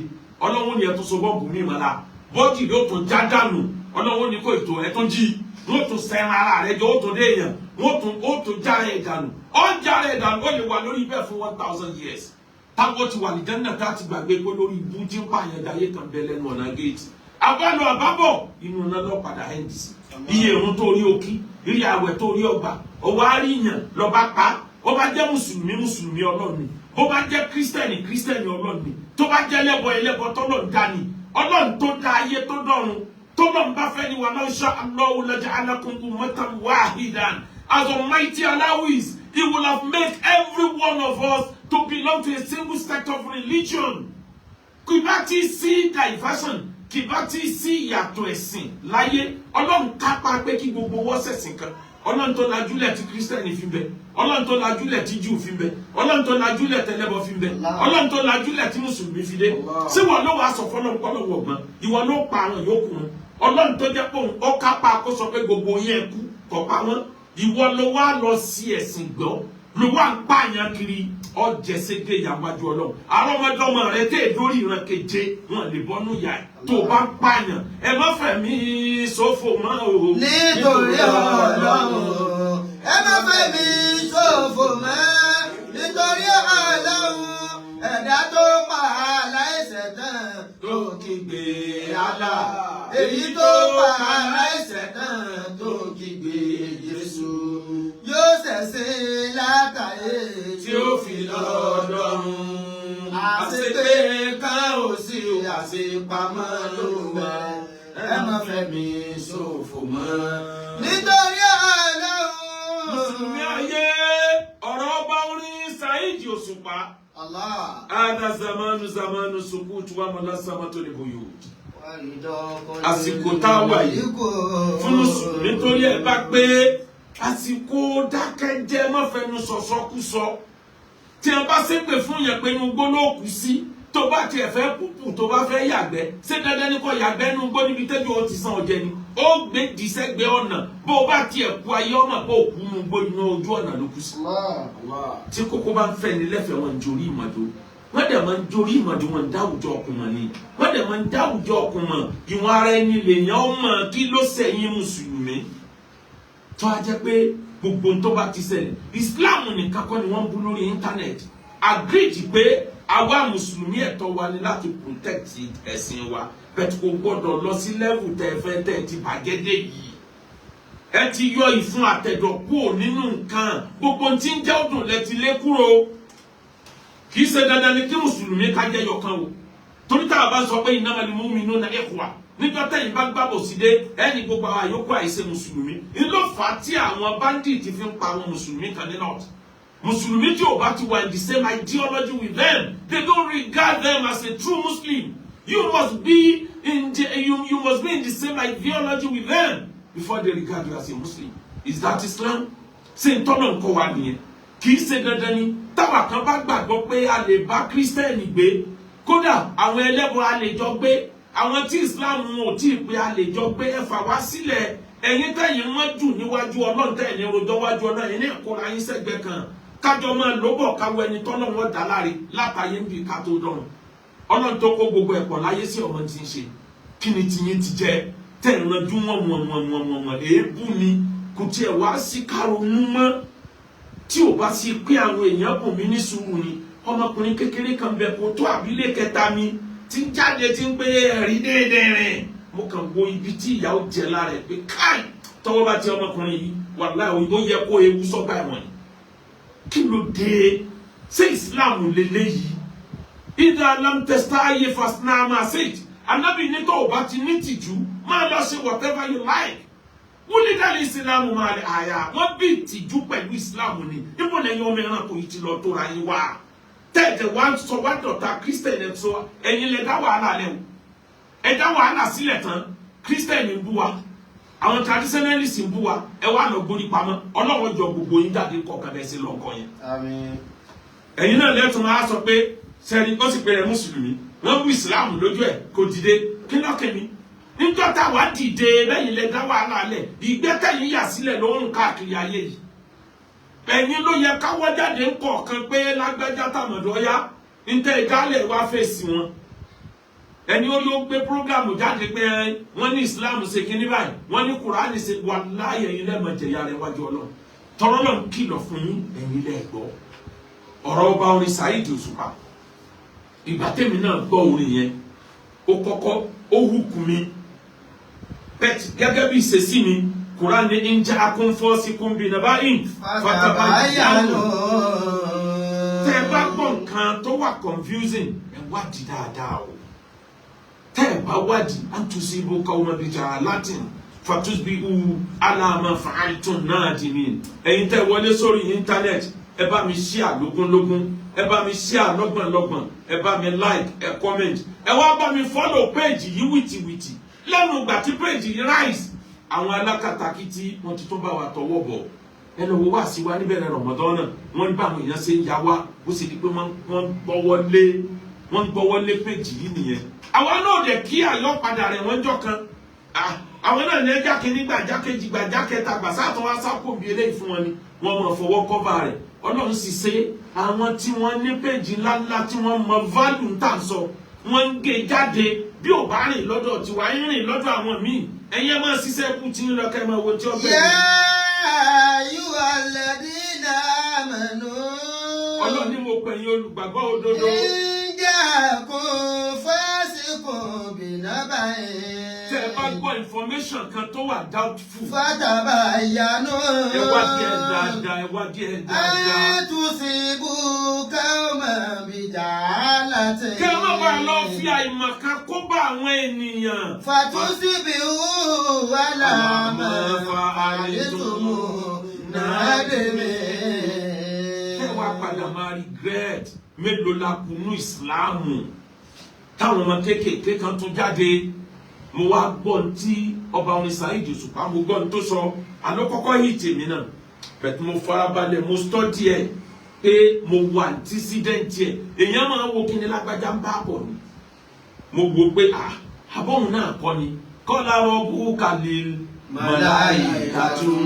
Speaker 2: ọlọ́run ni ẹ̀ tó so bọ́ǹbù mi mọ́ la bọ́ọ̀dì ló tún já dànù ọlọ́run ni kò ètò ẹ̀ tó jí wọ́n tún sẹ́ran ara rẹ̀ jọ ó tún dé èèyàn ó tún já rẹ̀ dànù ó já rẹ̀ dànù ó lè wà lórí bẹ́ẹ̀ fún 1000 years táwọn ti wà ní jẹ́nà tá ti gbàgbé pé lórí ibú tí ń pààyàn dáyé kan bẹ lẹ́nu ọ̀nà géètì àbálò àbábọ̀ inú iná lọ padà ẹ́ndì sí iye ìrun tó rí òkí iye àwẹ̀ tó rí ọgbà ọwọ́ àríyàn lọ́ba pa ó bá jẹ́ mùsùlùmí ọlọ́run ni ó bá jẹ́ kírísítẹ́nì ọlọ́run ni tó bá jẹ́ ẹlẹ́bọ tọ́lọ́run dá ni ọlọ́run tó dá ayé tó dọ̀run tó lọ́n bá fẹ́ ni wà náà ṣá Allahu laja'alakum ummatan wahidan. As Almighty Allah is, He will have made every one of us to belong to a single sect of religion. Kì bá ti sí diversion, kì bá ti sí ìyàtọ̀ ẹ̀sìn láyé, ọlọ́run kápá pé kí gbogbo wọ́n ṣẹ̀sìn kan. Ọlọ́run tó lajúlẹ̀ tí kírísítẹ́nì fi bẹ, ọlọ́run tó lajúlẹ̀ tí júù fi bẹ, ọlọ́run tó lajúlẹ̀ tẹlẹ́bọ fi bẹ, ọlọ́run tó lajúlẹ̀ tí mùsùlùmí fi dé. Ṣé wọ́n ló wàá sọ fọlọ́run pọ́lọ́wọ́ ọ̀gbọ́n? Ìwọ ló pa àwọn yòókù wọn. Ọlọ́run tó jẹ́ pé ó kápá kó sọ pé gbogbo yẹn kú kọ̀ pa wọ́n. Ìwọ ló wá lọ sí ẹ̀sìn gbọ́, ló wá ń pààyàn kiri ọjẹsẹgẹ ìyàwájú Ọlọ́run. Àwọn ọmọdọ́mọ rẹ tẹ lórí ìran keje wọn lè bọ́nú yà ẹ tó bá ń pààyàn ẹ má fẹ̀mí ṣòfò mọ́ o.
Speaker 1: Nítorí Ọlọ́run ẹ má fẹ̀mí ṣòfò mọ́ nítorí Ọlọ́run ẹ̀dá tó pa aláìṣẹ̀ tán tó kígbe Allah èyí tó pa aláìṣẹ̀ tán tó kígbe Jésù yóò ṣẹ̀ṣẹ̀ látàyè tí ó fi lọ́dọ̀run àṣepé kan ò sí àṣepamọ́ ló wà ẹ má fẹ̀mí ṣòfò mọ́ nítorí Ọlọ́run.
Speaker 2: Mùsùlùmí ayé ọ̀rọ̀ ọba orin Saheed Òṣùpá.
Speaker 1: Allah.
Speaker 2: Ada zamanu sukutu wa malasamatu libuyut. Àsìkò tá a wà yìí fún Mùsùlùmí nítorí ẹ bá pé àsìkò dákẹ́jẹ́ má fẹnu sọ̀sọ́kúsọ. Tí a bá ṣépè fún yẹn pé inú gbó ló kù sí tó bá tiẹ̀ fẹ́ púpù tó bá fẹ́ yàgbẹ́ ṣé dandan ni kò yàgbẹ́ inú gbó níbi tẹ́jú ó ti san ọ̀jẹ̀ ni ó gbé dìsẹ́gbẹ́ ọ̀nà bó o bá tiẹ̀ kú ayé ọmọ bó o kú inú gbó inú ojú ọ̀nà ló kù sí. Tí kókó bá ń fẹ́ ni lẹ́fẹ̀ẹ́ wọn ń jorí ìmọ̀dó wọ́n dẹ̀ máa ń jorí ìmọ̀dó wọn ń dáwùjọ ọkùnrin ni wọ́n dẹ̀ máa ń dáwùjọ ọkùnrin ìwọ̀n ara ẹni lèèyàn ọmọ kí ló sẹ́yìn Mùsùlùmí tó a jẹ́ pé gbogbo tó bá ti ṣẹlẹ̀ Islam nìkan kọ́ ni wọ́n ń bú lórí íńtánẹ́ẹ̀tì agreed pé àwa Mùsùlùmí ẹ̀tọ́ wa ni láti protect ẹ̀sìn wa bẹ́ẹ̀ kò gbọ́dọ̀ lọ sí level tẹ́ fẹ́ tẹ́ ti bàgẹ́dẹ́ yìí ẹ ti yọ ìfun àtẹ̀dọ̀ kúrò nínú nǹkan gbogbo tí ń jẹ́ ọdún lẹ ti lé kúrò kì í ṣe dandan ni kí Mùsùlùmí ká jẹ́ yọkan o torí tá a bá sọ pé innamal mu'minuna ikhwa níjọ́ tẹ́yìn bá gbàbọ̀ sí dé ẹni gbogbo àwọn àyókù àìṣe Mùsùlùmí ìlú fà á tí àwọn bandit fi ń pa àwọn Mùsùlùmí kan ní north. Mùsùlùmí tí ò bá ti wà in the same ideology with them, they don't regard them as a true Muslim. You must be in the same ideology with them before they regard you as a Muslim. Is that Islam? Ṣé ntọ́nà nǹkan wà nìyẹn? Kì í ṣe dandan ni táwa kan bá gbàgbọ́ pé a lè bá Kírísítẹ́nì gbé kódà àwọn ẹlẹ́bọ a lè jọ gbé àwọn tí Islam ò tí ì pé a lè jọ gbé ẹ fà wá sílẹ̀ ẹ̀yin tẹ̀yìn wọ́n jù níwájú Ọlọ́run tẹ̀yìn rojọ́ wájú Ọlọ́run ẹ̀yin ní ẹ̀kọ́ ayé sẹ́gbẹ́ kan kájọ máa lóbọ̀ káwọ ẹni tọ́lọ́ wọn dá láre látàyé ń bi ká tó dọ̀rùn Ọlọ́run tó kó gbogbo ẹ̀pọ̀ láyé sí ọmọ tí ń ṣe kí ni tiyín ti jẹ tẹ̀ ń ranjú wọn èébú ni kò tiẹ̀ wá sí karùn-ún mọ́ tí ò bá sí pé àwọn èèyàn bùn mí ní sùúrù ni ọmọkùnrin kékeré kan bẹ kó tó àbílẹ̀ kẹta mi tí ń jáde tí ń pé ẹ̀rí déédéé rìn mo kàn wo ibi tí ìyàwó jẹ lára ẹ̀ pé káì tọwọ́ bá ti ọmọkùnrin yìí wàláhì ó yẹ kó ewu sọ́gbà ẹ̀wọ̀n ni kí ló dé ṣé Islam lélẹ́yìí ìdá alámtẹ́sítà ayé fasinama ṣèjì anábì ní tó o bá ti ní tìjú máa lọ ṣe whatever you like wúlí dálé Islam máa lè àyà wọ́n bí tìjú pẹ̀lú Islam ni níbo lẹ́yìn ọmọ ẹran kò yìí ti lọ tó ra yín wá tẹ́ẹ̀tẹ̀ wá sọ wá dọ̀tà Christian ẹ̀ sọ ẹ̀yin lè dá wàhálà lẹ́wọ̀ ẹ̀ dá wàhálà sílẹ̀ tán Christian ń bú wa àwọn traditionalists ń bú wa ẹ wá lọ gbórí pamọ́ Ọlọ́run jọ gbogbo yín jáde kọ̀ọ̀kan bẹ́ẹ̀ sí lọ́kọ̀ yẹn. Àmín. Ẹ̀yin náà lẹ́tùn máa sọ pé sẹ́ni ó sì pèrè Mùsùlùmí wọ́n bú Islam lójú ẹ̀ kò dìde kí lọ́kẹ́ mi níjọ́ tá wá dìde lẹ́yìn lẹ dá wàhálà lẹ̀ ìgbẹ́tẹ̀yìn yà sílẹ̀ lórun káàkiri ayé yìí ẹ̀yin ló yẹ káwọ́ jáde ń kọ̀ọ̀kan pé lágbájá tàmọ̀dọ́ yá níta ìdálẹ̀ wá fèsì wọn ẹni ó ló gbé prógámù jáde pé wọ́n ní Islam ṣe kíní báyìí wọ́n ní Kùránì ṣe wà láàyè ẹ̀yin lẹ́mọ̀jẹ̀yà rẹ̀ wájú Ọlọ́run tọ́rọ́ náà ń kìlọ̀ fún yín ẹ̀yin lẹ́gbọ́ ọ̀rọ̀ ọba orin Saheed Òṣùpá ìgbà tèmi náà gbọ́ orin yẹn ó kọ́kọ́ ó hùkù mi gẹ́gẹ́ bí ìṣesí mi Kùránì ní ń jẹ́ akúnfọ́síkún bí nàbá ìn fatabayanu tẹ́ ẹ bá gbọ́ nǹkan tó wà confusing ẹ wádìí dáadáa o tẹ́ ẹ bá wádìí antusibu qawman bijahalatin fatusbihu ala ma fa'altum nadimin ẹ̀yin tẹ́ wọlé sórí internet ẹ bá mi share lógúnlógún ẹ bá mi share lọ́gbọ̀nlọ́gbọ̀n ẹ bá mi like ẹ comment ẹ wá bá mi follow page yìí wìtìwìtì lẹ́nu ìgbà tí page yìí rise àwọn alákatakítí wọ́n ti tún bá wa tọwọ́ bọ̀ ẹ lọ wo wá sí wa níbẹ̀rẹ̀ Ramadan náà wọ́n ní báwọn èèyàn ṣe ń ya wá bó ṣe di pé wọ́n gbọ́wọ́ lé page yìí nìyẹn àwa náà dẹ̀ kí àyọ̀padà rẹ̀ wọ́n jọ kan àwọn náà ní ẹja kìíní gbàjá kejì gbàjá kẹta gbàsátọ̀ wá sápò bí eléyìí fún wọn ni wọ́n mọ̀ fọwọ́ kọ́va rẹ̀ Ọlọ́run sì ṣe àwọn tí wọ́n ní péjì ńláńlá tí wọ́n mọ value ń tà sọ wọ́n ń gé jáde bí ò bá rìn lọ́dọ̀ tiwa ń rìn lọ́dọ̀ àwọn míì ẹ̀yin máa ṣiṣẹ́ kú tí ń lọ kẹ́ máa wo tí ó bẹ̀rẹ̀.
Speaker 1: yā ayyuhalladhīna āmanū.
Speaker 2: Ọlọ́run ní mo pè yín olùgbàgbọ́ òdodo.
Speaker 1: in jā'akum fāsiqun binaba'in.
Speaker 2: Tẹ́ ẹ bá gbọ́ information kan tó wà doubtful.
Speaker 1: fatabayyanū.
Speaker 2: ẹ wá díẹ̀ dáadáa.
Speaker 1: an tusībū qawman bijahalatin.
Speaker 2: kẹ́ ẹ má bàa lọ fi àìmọ̀kan kó bá àwọn ènìyàn.
Speaker 1: fatusbihū alā mā fa'altum nadimin.
Speaker 2: Kẹ́ wá padà máa regret mélòó la kùnú ìsìláàmù táwọn ọmọ kéékèèké kan tún jáde. Mo wá gbọ́ tí ọba orin Saheed Òṣùpá mo gbọ́ tó sọ àlọ́ kọ́kọ́ yìí tèmi náà bẹ̀tẹ̀ mo farabalẹ̀ mo study ẹ̀ pé mo wà antecedent ẹ̀ èèyàn máa ń wo kí ni lágbájá ń bá bọ̀ ni mo wo pé àbọ̀hún náà kọ́ ni kọ́lá rọ́bù kàlẹ́
Speaker 1: malaikatun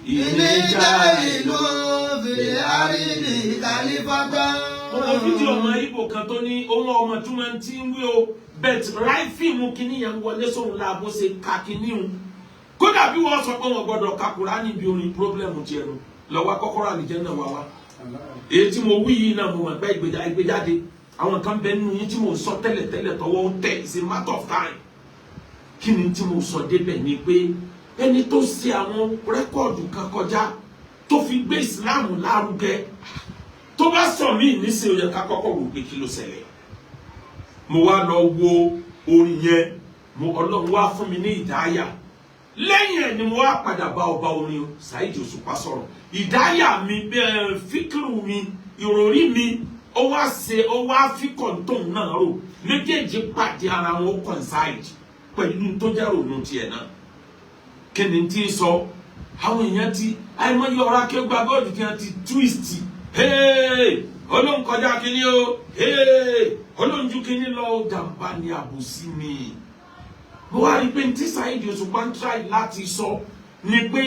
Speaker 1: inija'ilun fil ardi khalifatan.
Speaker 2: Mo fídíò ọmọ Ìgbò kan tó ní ohun ọmọ tó máa ń tí ń wí o bet right fíìmù kìíní yẹn wọlé sóhun láàbò ṣe ka kìíní o kódà bí wọ́n sọ pé wọ́n gbọ́dọ̀ ka Kùránì bí orin problem tiẹ̀ nu lọ́wọ́ kọ́kọ́rọ́ àlìjẹ́ náà wá. Èyí tí mo wí yìí náà mo mọ̀ pé ìgbéjáde àwọn kan bẹ nínú yín tí mo sọ tẹ́lẹ̀ tọwọ́ ń tẹ̀ it's a matter of time. Kí ni tí mo sọ débẹ̀ ni pé ẹni tó ṣe àwọn rẹ́kọ̀dù kan kọjá tó fi gbé ìsìláàmù lárugẹ tó bá sọ mí nísìnyí ó yẹ ká kọ́kọ́ wò pé kí ló ṣẹlẹ̀. Mo wá lọ wo orin yẹn Ọlọ́run wá fún mi ní ìdáyà lẹ́yìn ẹ̀ ni mo wá padà bá ọba orin Saheed Òṣùpá sọ̀rọ̀ ìdáyà mi fíkìrù mi ìròrí mi ó wá fi kọ̀ǹtọ̀n náà rò méjèèjì pàdé ara wọn coincide pẹ̀lú tó jẹ́ rònú tiẹ̀ náà kí ni tí ń sọ àwọn èèyàn ti àìmọye ọ̀rọ̀ akéwà bọ́ọ̀lù kí wọ́n ti twist Ọlọ́run kọjá kínní o Ọlọ́run ju kínní lọ jàmbá ni àbòsí ni mo wá rí pé tí Saheed Òṣùpá ń try láti sọ ni pé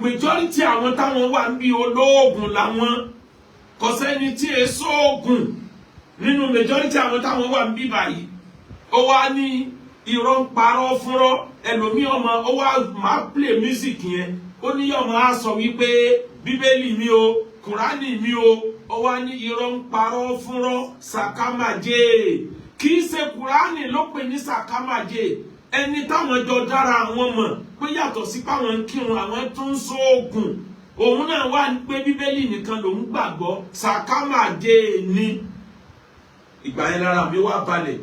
Speaker 2: majority àwọn táwọn wà ń bí olóògùn làwọn kò sẹ́ni tí è sóògùn nínú majority àwọn táwọn wà ń bí báyìí ó wá ní irọ́ ń parọ́ fúnrọ́ ẹlòmíì ọmọ ó wá máa play music yẹn ó ní ọmọ á sọ wípé bíbélì mi o Kùránì mi o ó wá ní irọ́ ń parọ́ fúnrọ́ sàkámàjẹ́ kì í ṣe Kùránì ló pè ní sàkámàjẹ́ ẹni táwọn jọ dára àwọn mọ̀ pé yàtọ̀ sí páwọn ń kírun àwọn tó ń sóògùn òun náà wà ní pé bíbélì nìkan lòun gbàgbọ́ sàkámàjẹ́ ni ìgbà yẹn lára mi wá balẹ̀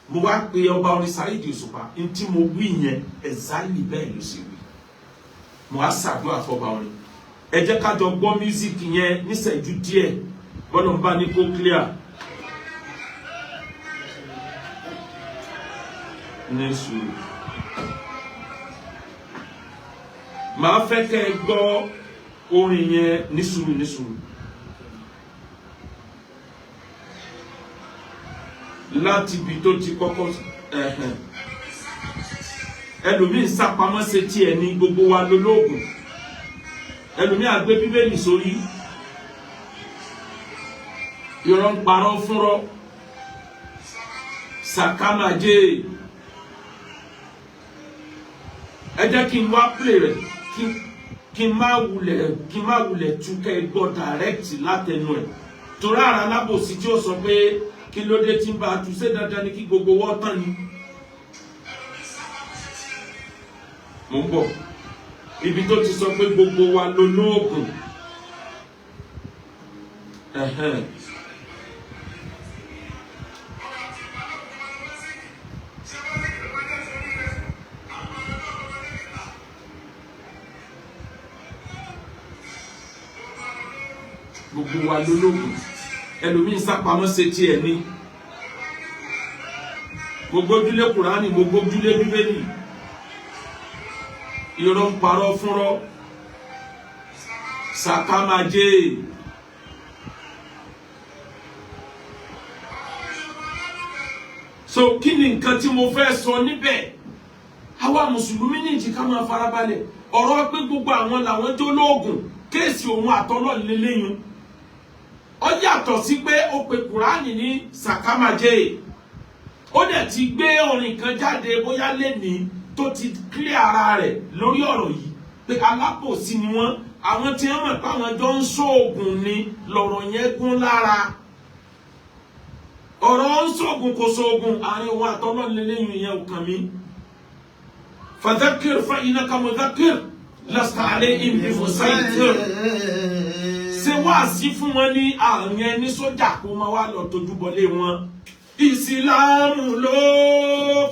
Speaker 2: mo wá pe ọba orin Saheed Òṣùpá n tí mo wí yẹn exactly bẹ́ẹ̀ ló ṣe wí mo wá ṣàdúrà fọba orin ẹ jẹ́ ká jọ gbọ́ music yẹn níṣẹ́jú díẹ̀ bọ́lá ń bá ní kó clear ní sùúrù màá fẹ́ kẹ́ ẹ gbọ́ orin yẹn ní sùúrù láti ibi tó ti kọ́kọ́ ẹlòmíì sápamọ́ ṣe tiẹ̀ ní gbogbo wa lolóògùn ẹlòmíì àgbé bíbélì sórí irọ́ ń parọ́ fúnrọ́ sàkámàjé ẹ jẹ́ kí n wá play rẹ̀ kí n má wulẹ̀ tú kẹ́ gbọ́ direct látẹnu ẹ̀ torí ara alábòsí tí ó sọ pé kí ló dé tí ń bá a tú ṣé dandan ni kí gbogbo wọ́n tán ni. mo ń bọ̀ ibi tó ti sọ pé gbogbo wa ló lóògùn gbogbo wa ló lóògùn ẹlòmíì sápamọ́ ṣe tiẹ̀ ní gbogbo ojúlé Kùránì gbogbo ojúlé Bíbélì irọ́ ń parọ́ fúnrọ́ sàkámàjé so kí ni nǹkan tí mo fẹ́ sọ níbẹ̀ àwa mùsùlùmí ní ìjì ká máa farabalẹ̀ ọ̀rọ̀ pé gbogbo àwọn làwọn tó lóògùn kéèsì òun àtọ́lọ́ lélẹ́yìn ó yàtọ̀ sí pé ó pe Kùránì ní sàkámàjé ó dẹ̀ ti gbé orin kan jáde bóyá lẹ́nìí tó ti clear ara rẹ̀ lórí ọ̀rọ̀ yìí pé alábòsí ni wọ́n àwọn tí wọ́n mọ̀ pé àwọn jọ ń ṣoògùn ni lọ̀rọ̀ yẹn gún lára ọ̀rọ̀ ń ṣoògùn kò ṣoògùn àárín òun àtọ́lọ́ lélẹ́yìn ìyẹn ò kàn mí fadhakir fa innaka mudhakkir lasta alayhim bimusaytir ṣe wáàsí fún wọn ní àárín ẹni sójà kó máa wá lọ tójú bọlé wọn ìsìlámù ló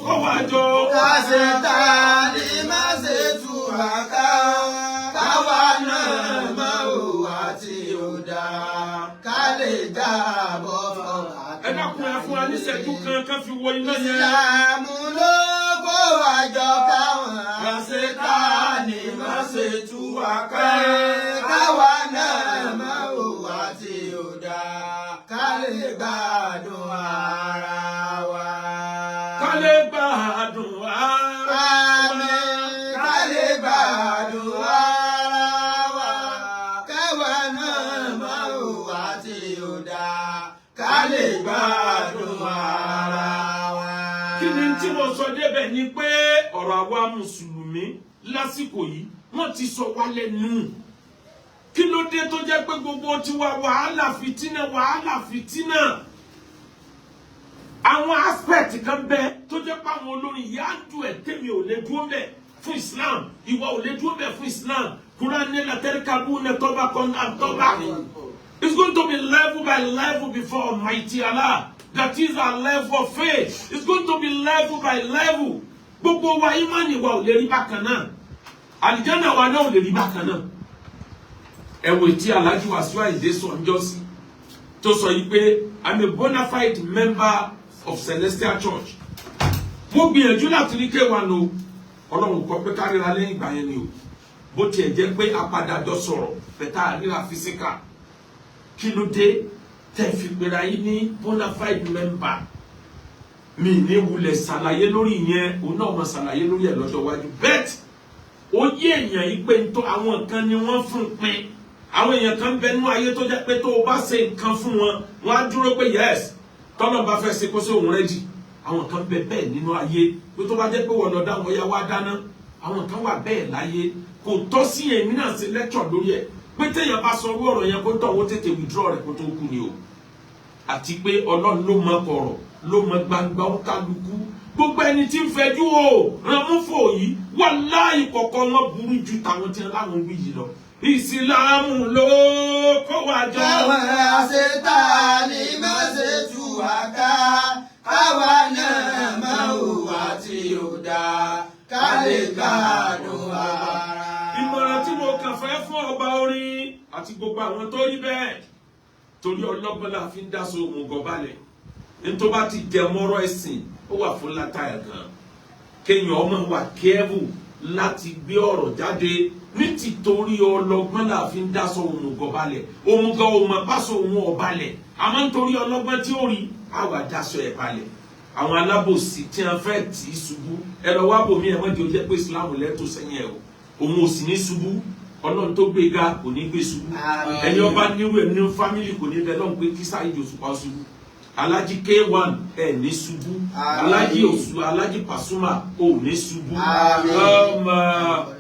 Speaker 2: kọ́ wá jọ.
Speaker 1: kásẹ̀tà ni má ṣe tú àká káwa náà máa hùwà tí ó dáa ká lè dáàbò fọ́nà.
Speaker 2: ẹ dákun ẹ fún wa ní ìṣẹ́jú kan fi wo iná yẹn.
Speaker 1: ìsìlámù ló kọ́ wá jọ káwọn. kásẹ̀tà ni má ṣe tú àká káwa náà máa hùwà tí ó dáa ká lè gbádùn ara wa.
Speaker 2: ká lè gbádùn ara wa.
Speaker 1: ká lè gbádùn ara wa. káwa náà máa hùwà tí ó dáa ká lè gbádùn ara wa.
Speaker 2: kí ni tí mo sọ débẹ̀ ni pé ọ̀rọ̀ àwa mùsùlùmí lásìkò yìí wọ́n ti sọ wá lẹ́nu. kí ló dé tó jẹ́ pé gbogbo tiwa wàhálà fìtínà àwọn aspect kan bẹ tó jẹ́ pé àwọn olórin yìí á dùn ẹ̀ tèmi ò lè dúró bẹ̀ fún Islam ìwọ ò lè dúró bẹ̀ fún Islam Quran ní látẹ́ríkàbù ní tọ́ba kan àtọ́ba. It's going to be level by level before Almighty Allah. That is our level of faith. It's going to be level by level. Gbogbo wa imani wa ò lè rí bákan náà. Àlìjánnà wa náà ò lè rí bákan náà. Ẹ̀wẹ̀ tí Alhaji Wasiu Ayinde sọ ńjọ́ sí tó sọ yìí pé I'm a bona fide member of Celestial Church. Mo gbìyànjú láti rí K1 o. Ọlọ́run kọ pé kárìíra lẹ́yìn ìgbà yẹn ni o. Bó tiẹ̀ jẹ́ pé apàdàjọ sọ̀rọ̀ bẹ̀tà àríra physical. Kí ló dé tẹ́ fi pera yín ní bona fide member? Mi ní wulẹ̀ ṣàlàyé lórí ìyẹn òun náà mọ̀ ṣàlàyé lórí ẹ̀ lọ́jọ́ iwájú. Bet ó yé èèyàn yìí pé nítorí àwọn nǹkan ni wọ́n fún pin. Àwọn èèyàn kan bẹ nínú ayé tó jẹ́ pé tó o bá ṣe nǹkan fún wọn wọ́n á dúró pé yes tọ́lọ́ bá fẹ́ ṣe kó sí òun rẹ́dì. Àwọn kan bẹ bẹ́ẹ̀ nínú ayé pé tó bá jẹ́ pé wọ́n lọ dá wọn yá wá dáná. Àwọn kan wà bẹ́ẹ̀ láyé kò tọ́ sí èmi náà ṣe lecture lórí ẹ̀ pé téèyàn bá sọ ọ̀rọ̀ yẹn kó tọ̀ wọ́n tètè withdraw rẹ̀ kó tó kú ni o. Àti pé Ọlọ́run ló mọ kọ̀rọ̀ ló mọ gbangba ó kálukú. Gbogbo ẹni tí ń fẹjú o Ramufo yìí wàláhì kọ̀kọ́ wọn burú ju tàwọn tí wọn láwọn wí yìí lọ. Ìsìlámù ló kó wa jọ.
Speaker 1: káwọn àṣetánì má ṣe tú wa ká káwa náà máa hùwà tí ó dáa ká lè gbádùn ara.
Speaker 2: Ìmọ̀ràn tí mo kàn fẹ́ fún ọba orin àti gbogbo àwọn tó rí bẹ́ẹ̀ torí ọlọ́gbọ́n la fi ń dá so òmùgọ̀ balẹ̀ nítorí bá ti jẹ mọ́rọ́ ẹ̀sìn ó wà fún látàyà gan kéèyàn ọmọ wà kẹ́ẹ̀bù láti gbé ọ̀rọ̀ jáde ní tìtorí ọlọ́gbọ́n la fi ń dá so òmùgọ̀ balẹ̀ òmùgọ̀ òmùgọ̀ bá so òun ọ̀balẹ̀ àmọ́ nítorí ọlọ́gbọ́n tí ó rí àwa dá so ẹ̀ balẹ̀ àwọn alábòsí tí wọ́n fẹ́ tì í ṣubú ẹ lọ wá bòmí ẹ wọ́n di ojú pé Islam lẹ́tọ̀ sẹ́yìn ẹ̀ o òun ò sì ní ṣubú Ọlọ́run tó gbé ga kò ní gbé ṣubú ẹni ọba nírú ẹ̀ nínú fámìlì kò ní bẹ lọ́hùn pé kí Saheed Òṣùpá ṣubú Alhaji K1 ẹ ní ṣubú Alhaji Pasuma ò ní ṣubú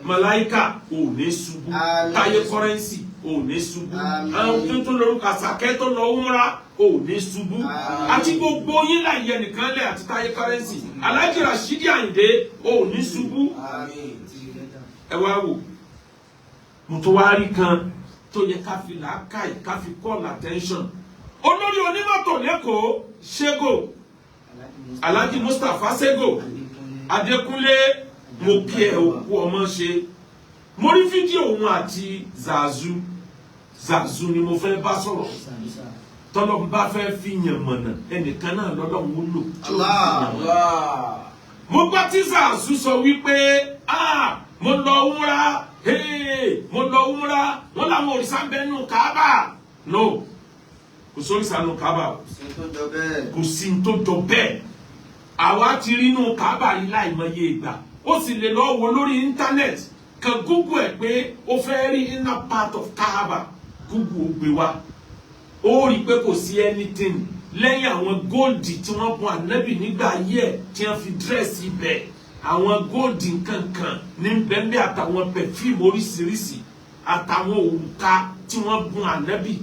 Speaker 2: Malaika ò ní ṣubú Taye Currency ò ní ṣubú àwọn tó lórúkọ Àṣàkẹ́ tó lọ umra ò ní ṣubú àti gbogbo yín láyé nìkan lẹ àti Taye Currency Alhaji Rashidi Ayinde ò ní ṣubú ẹ wá wò mo tó wá rí kan tó yẹ ká fi làákàyè ká fi call attention olórí onímọ́tò lẹ́kọ̀ọ́ Ṣégò Alhaji Mustapha Ṣégò Adékúnlé mo kí ẹ òkú ọmọ ṣe mo rí fídíò òun àti Zazu ni mo fẹ́ bá sọ̀rọ̀ tọ́lọ́ bá fẹ́ fi yàn mọ̀nà ẹnìkan náà lọ́lọ́run ó lò mo gbọ́ tí Zazu sọ wípé mo lọ umra wọn làwọn òrìṣà ń bẹ nínú Kaaba no kò sórí sànù Kaaba kò sí tó jọ bẹ́ẹ̀ àwa ti rí inú Kaaba yìí láìmọye ìgbà ó sì lè lọ wo lórí íńtánẹ́ẹ̀tì kan Google ẹ̀ pé ó fẹ́ rí inner part of Kaaba Google ó gbé wá ó rí i pé kò sí anything lẹ́yìn àwọn góòdì tí wọ́n bùn ànábì nígbà ayé ẹ̀ tí wọ́n fi dírẹ́sì ibẹ̀ àwọn góòdì kankan ní bẹ́ẹ̀ àtàwọn pẹ̀fíìmù oríṣiríṣi àtàwọn òrùka tí wọ́n bùn ànábì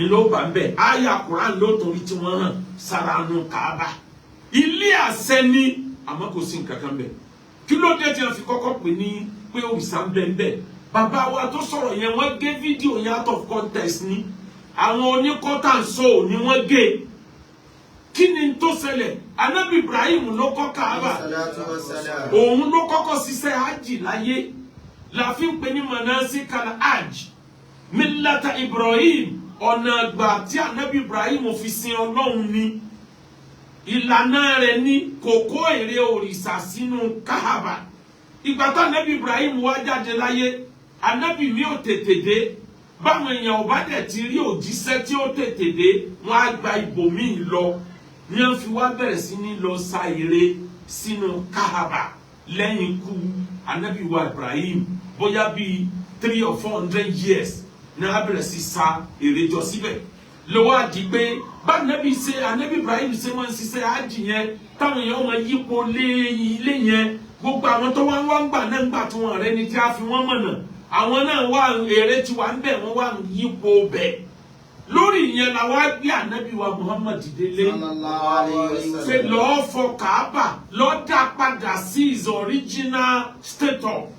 Speaker 2: ìlú bá ń bẹ àyà Quran ló torí tí wọ́n hàn sára nù Kaaba ilé àṣẹ ni àmọ́ kò sí nǹkan kan bẹ kí ló dé tí wọ́n fi kọ́kọ́ pè ní pé òrìṣà ń bẹ ń bẹ bàbá wa tó sọ̀rọ̀ yẹn wọ́n gé fídíò yẹn out of context ni àwọn oníkọ́tàǹsó ni wọ́n gé kí ni tó ṣẹlẹ̀ Ànábì Ibrahim ló kọ́ Kaaba òun ló kọ́kọ́ ṣiṣẹ́ hajj láyé la fi ń pè ní manasikal hajj millata Ibrahim ọ̀nà àgbà tí Ànábì Ibrahim fi sin Ọlọ́run ni ìlànà rẹ̀ ní kókó ère òrìṣà sínú Kaaba ìgbà tí Ànábì Ibrahim wá jáde láyé Ànábì mi ò tètè dé báwọn èèyàn ò bá dẹ̀ ti rí òjíṣẹ́ tí ó tètè dé wọ́n á gba ibòmíì lọ ní wọ́n fi wá bẹ̀rẹ̀ sí ní lọ sa ère sínú Kaaba lẹ́yìn ikú Ànábì wa Ibrahim bóyá bíi 300 or 400 years ní wọ́n bẹ̀rẹ̀ sí sa ère jọ síbẹ̀ lọ́wọ́ àdí pé bá Ànábì Ibrahim ṣe wọ́n ń ṣiṣẹ́ hajj yẹn táwọn èèyàn wọn yípo lé ilé yẹn gbogbo àwọn tó wá ń gbà náà ń gbà tí wọ́n rẹ́ ni tí a fi wọ́n mọ̀nà àwọn náà wà ère tí wà ń bẹ̀ wọ́n wà yípo bẹ̀ lórí ìyẹn la wá gbé Ànábì wa Muhammad délé ṣe lọ́ọ́ fọ Kaaba lọ́ọ́ dá padà sí his original status